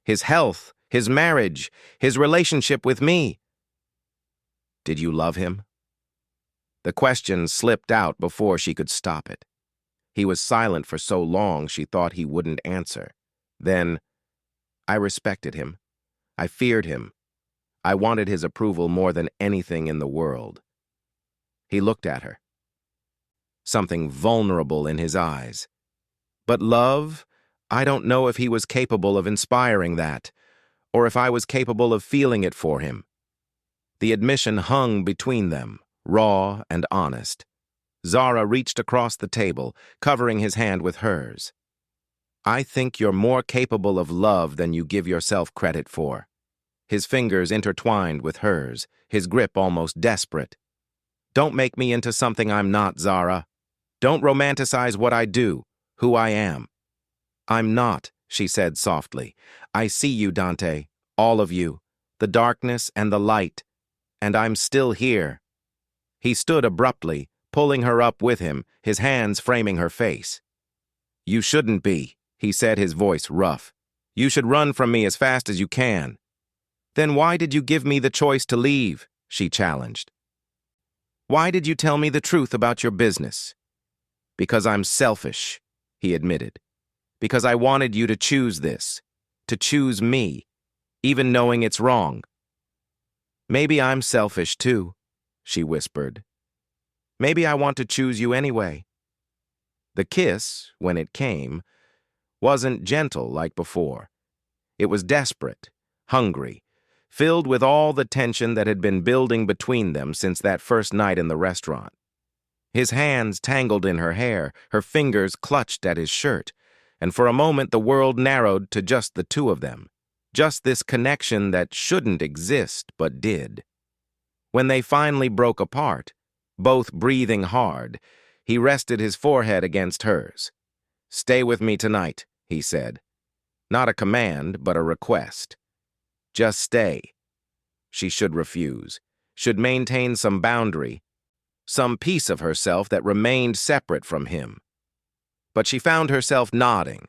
His health, his marriage, his relationship with me." "Did you love him?" The question slipped out before she could stop it. He was silent for so long she thought he wouldn't answer. Then, "I respected him. I feared him. I wanted his approval more than anything in the world." He looked at her, something vulnerable in his eyes. "But love, I don't know if he was capable of inspiring that, or if I was capable of feeling it for him." The admission hung between them, raw and honest. Zara reached across the table, covering his hand with hers. "I think you're more capable of love than you give yourself credit for." His fingers intertwined with hers, his grip almost desperate. "Don't make me into something I'm not, Zara. Don't romanticize what I do, who I am." "I'm not," she said softly. "I see you, Dante, all of you, the darkness and the light, and I'm still here." He stood abruptly, pulling her up with him, his hands framing her face. "You shouldn't be," he said, his voice rough. "You should run from me as fast as you can." "Then why did you give me the choice to leave?" she challenged. "Why did you tell me the truth about your business?" "Because I'm selfish," he admitted. "Because I wanted you to choose this, to choose me, even knowing it's wrong." "Maybe I'm selfish too," she whispered. "Maybe I want to choose you anyway." The kiss, when it came, wasn't gentle like before. It was desperate, hungry, filled with all the tension that had been building between them since that first night in the restaurant. His hands tangled in her hair, her fingers clutched at his shirt, and for a moment the world narrowed to just the two of them, just this connection that shouldn't exist but did. When they finally broke apart, both breathing hard, he rested his forehead against hers. "Stay with me tonight," he said. Not a command, but a request. Just stay. She should refuse, should maintain some boundary, some piece of herself that remained separate from him. But she found herself nodding,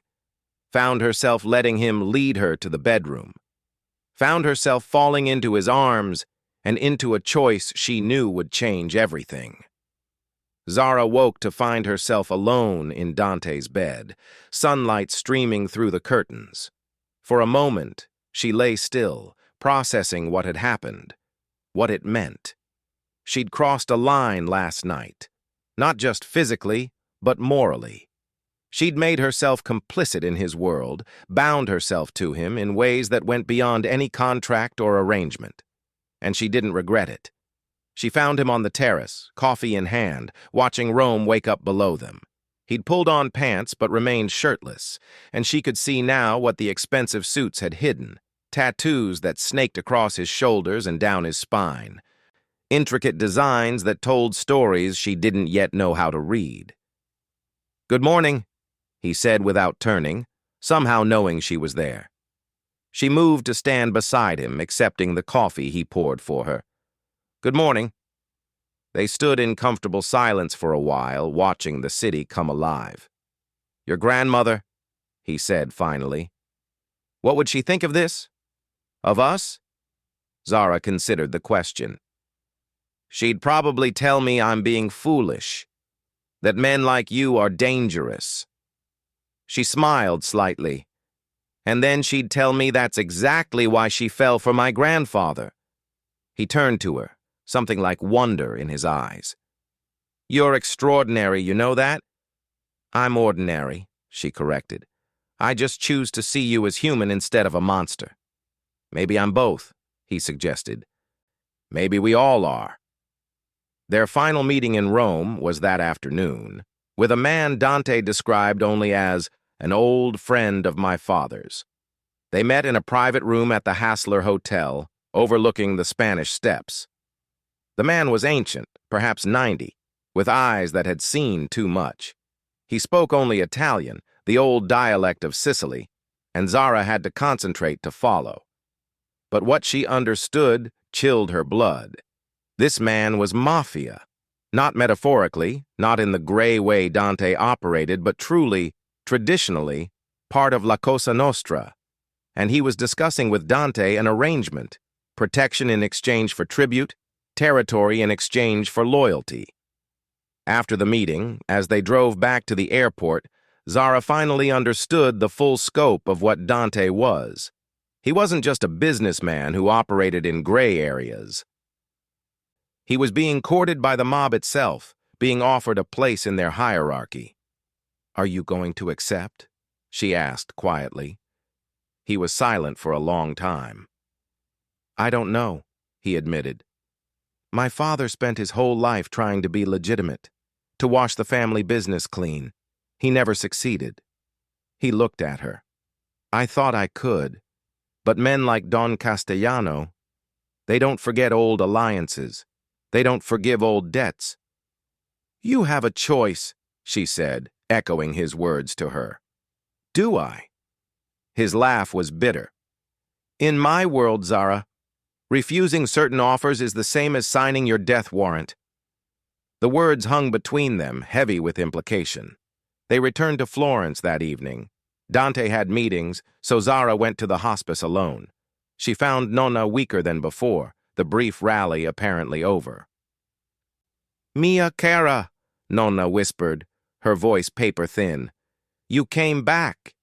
found herself letting him lead her to the bedroom, found herself falling into his arms and into a choice she knew would change everything. Zara woke to find herself alone in Dante's bed, sunlight streaming through the curtains. For a moment, she lay still, processing what had happened, what it meant. She'd crossed a line last night, not just physically, but morally. She'd made herself complicit in his world, bound herself to him in ways that went beyond any contract or arrangement. And she didn't regret it. She found him on the terrace, coffee in hand, watching Rome wake up below them. He'd pulled on pants but remained shirtless, and she could see now what the expensive suits had hidden, tattoos that snaked across his shoulders and down his spine, intricate designs that told stories she didn't yet know how to read. "Good morning," he said without turning, somehow knowing she was there. She moved to stand beside him, accepting the coffee he poured for her. "Good morning." They stood in comfortable silence for a while, watching the city come alive. "Your grandmother," he said finally. "What would she think of this? Of us?" Zara considered the question. "She'd probably tell me I'm being foolish, that men like you are dangerous." She smiled slightly. "And then she'd tell me that's exactly why she fell for my grandfather." He turned to her, something like wonder in his eyes. "You're extraordinary, you know that?" "I'm ordinary," she corrected. "I just choose to see you as human instead of a monster." "Maybe I'm both," he suggested. "Maybe we all are." Their final meeting in Rome was that afternoon, with a man Dante described only as an old friend of my father's. They met in a private room at the Hassler Hotel, overlooking the Spanish Steps. The man was ancient, perhaps 90, with eyes that had seen too much. He spoke only Italian, the old dialect of Sicily, and Zara had to concentrate to follow. But what she understood chilled her blood. This man was Mafia, not metaphorically, not in the gray way Dante operated, but truly, traditionally, part of La Cosa Nostra. And he was discussing with Dante an arrangement, protection in exchange for tribute, territory in exchange for loyalty. After the meeting, as they drove back to the airport, Zara finally understood the full scope of what Dante was. He wasn't just a businessman who operated in gray areas. He was being courted by the mob itself, being offered a place in their hierarchy. "Are you going to accept?" she asked quietly. He was silent for a long time. "I don't know," he admitted. "My father spent his whole life trying to be legitimate, to wash the family business clean. He never succeeded." He looked at her. "I thought I could, but men like Don Castellano, they don't forget old alliances. They don't forgive old debts." "You have a choice," she said, echoing his words to her. "Do I?" His laugh was bitter. "In my world, Zara, refusing certain offers is the same as signing your death warrant." The words hung between them, heavy with implication. They returned to Florence that evening. Dante had meetings, so Zara went to the hospice alone. She found Nonna weaker than before, the brief rally apparently over. "Mia cara," Nonna whispered, her voice paper-thin. "You came back."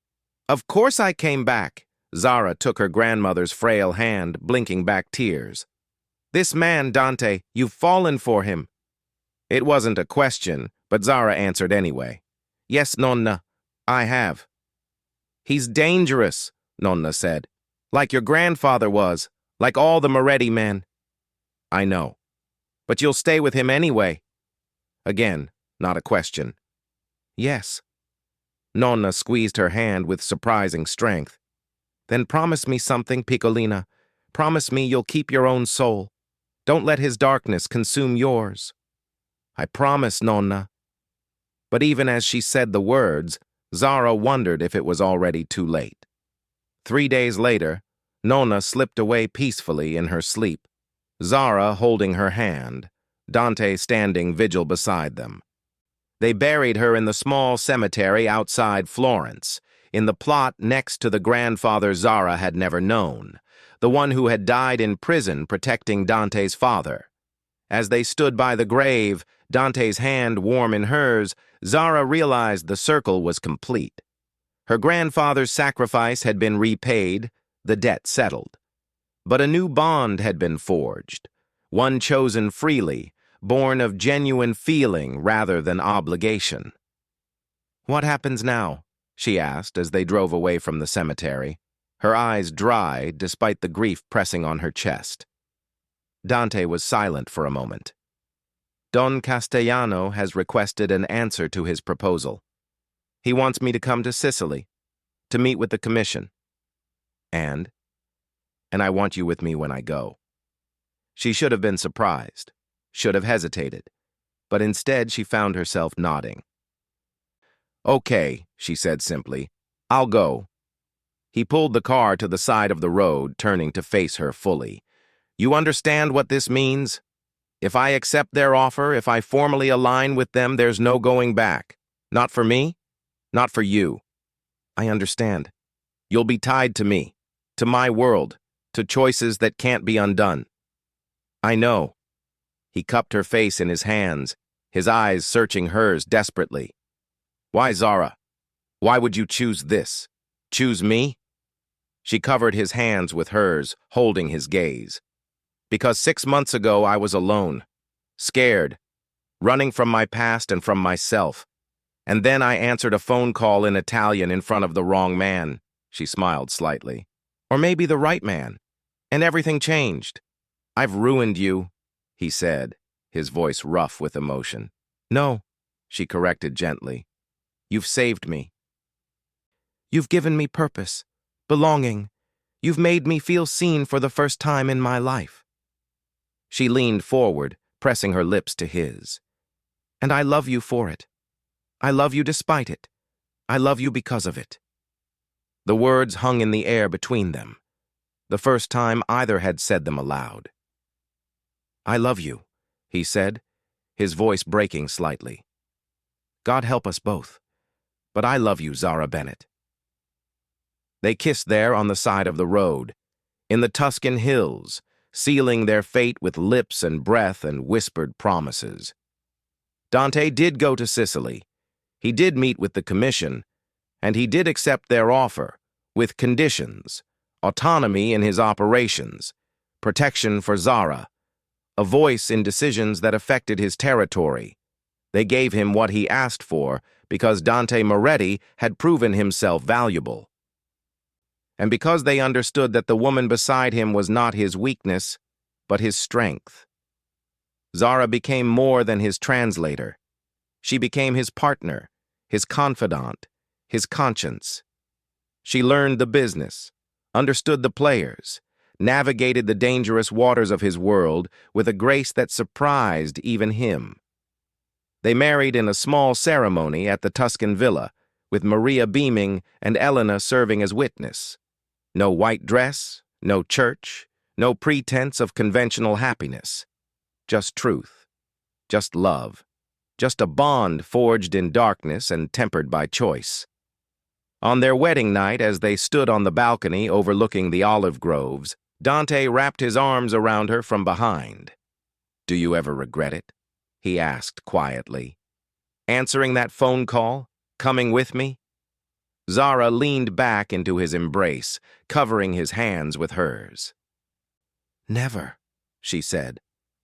"Of course I came back." Zara took her grandmother's frail hand, blinking back tears. "This man, Dante, you've fallen for him." It wasn't a question, but Zara answered anyway. "Yes, Nonna, I have." "He's dangerous," Nonna said. "Like your grandfather was, like all the Moretti men." "I know. But you'll stay with him anyway." Again, not a question. "Yes." Nonna squeezed her hand with surprising strength. "Then promise me something, Piccolina. Promise me you'll keep your own soul. Don't let his darkness consume yours." "I promise, Nonna." But even as she said the words, Zara wondered if it was already too late. 3 days later, Nonna slipped away peacefully in her sleep, Zara holding her hand, Dante standing vigil beside them. They buried her in the small cemetery outside Florence, in the plot next to the grandfather Zara had never known, the one who had died in prison protecting Dante's father. As they stood by the grave, Dante's hand warm in hers, Zara realized the circle was complete. Her grandfather's sacrifice had been repaid, the debt settled. But a new bond had been forged, one chosen freely, born of genuine feeling rather than obligation. "What happens now?" she asked as they drove away from the cemetery, her eyes dry despite the grief pressing on her chest. Dante was silent for a moment. "Don Castellano has requested an answer to his proposal. He wants me to come to Sicily, to meet with the commission. And I want you with me when I go." She should have been surprised, should have hesitated, but instead she found herself nodding. "Okay," she said simply. "I'll go." He pulled the car to the side of the road, turning to face her fully. "You understand what this means? If I accept their offer, if I formally align with them, there's no going back. Not for me, not for you." "I understand. You'll be tied to me, to my world, to choices that can't be undone." "I know." He cupped her face in his hands, his eyes searching hers desperately. "Why, Zara? Why would you choose this? Choose me?" She covered his hands with hers, holding his gaze. "Because 6 months ago I was alone, scared, running from my past and from myself. And then I answered a phone call in Italian in front of the wrong man." She smiled slightly. "Or maybe the right man. And everything changed. I've ruined you," he said, his voice rough with emotion. "No," she corrected gently. "You've saved me. You've given me purpose, belonging. You've made me feel seen for the first time in my life." She leaned forward, pressing her lips to his. "And I love you for it. I love you despite it. I love you because of it." The words hung in the air between them, the first time either had said them aloud. "I love you," he said, his voice breaking slightly. "God help us both. But I love you, Zara Bennett." They kissed there on the side of the road, in the Tuscan hills, sealing their fate with lips and breath and whispered promises. Dante did go to Sicily. He did meet with the commission, and he did accept their offer, with conditions, autonomy in his operations, protection for Zara, a voice in decisions that affected his territory. They gave him what he asked for because Dante Moretti had proven himself valuable. And because they understood that the woman beside him was not his weakness, but his strength. Zara became more than his translator. She became his partner, his confidant, his conscience. She learned the business, understood the players, navigated the dangerous waters of his world with a grace that surprised even him. They married in a small ceremony at the Tuscan villa, with Maria beaming and Elena serving as witness. No white dress, no church, no pretense of conventional happiness. Just truth, just love. just a bond forged in darkness and tempered by choice. On their wedding night, as they stood on the balcony overlooking the olive groves, Dante wrapped his arms around her from behind. "Do you ever regret it?" he asked quietly. "Answering that phone call? Coming with me?" Zara leaned back into his embrace, covering his hands with hers. "Never," she said.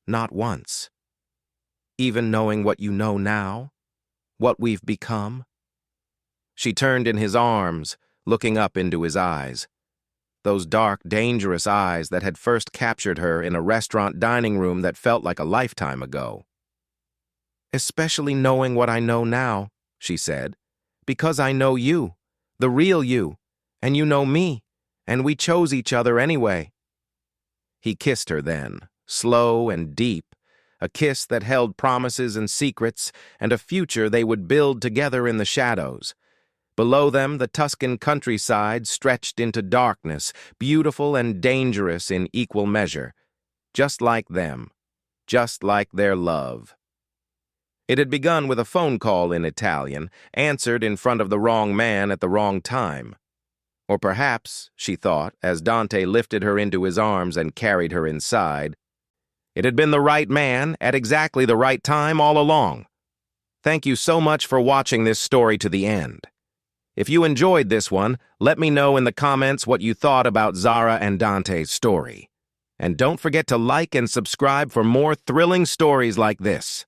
"Not once. Even knowing what you know now? What we've become?" She turned in his arms, looking up into his eyes. Those dark, dangerous eyes that had first captured her in a restaurant dining room that felt like a lifetime ago. "Especially knowing what I know now," she said, "because I know you, the real you, and you know me, and we chose each other anyway." He kissed her then, slow and deep, a kiss that held promises and secrets and a future they would build together in the shadows. Below them, the Tuscan countryside stretched into darkness, beautiful and dangerous in equal measure, just like them, just like their love. It had begun with a phone call in Italian, answered in front of the wrong man at the wrong time. Or perhaps, she thought, as Dante lifted her into his arms and carried her inside, it had been the right man at exactly the right time all along. Thank you so much for watching this story to the end. If you enjoyed this one, let me know in the comments what you thought about Zara and Dante's story. And don't forget to like and subscribe for more thrilling stories like this.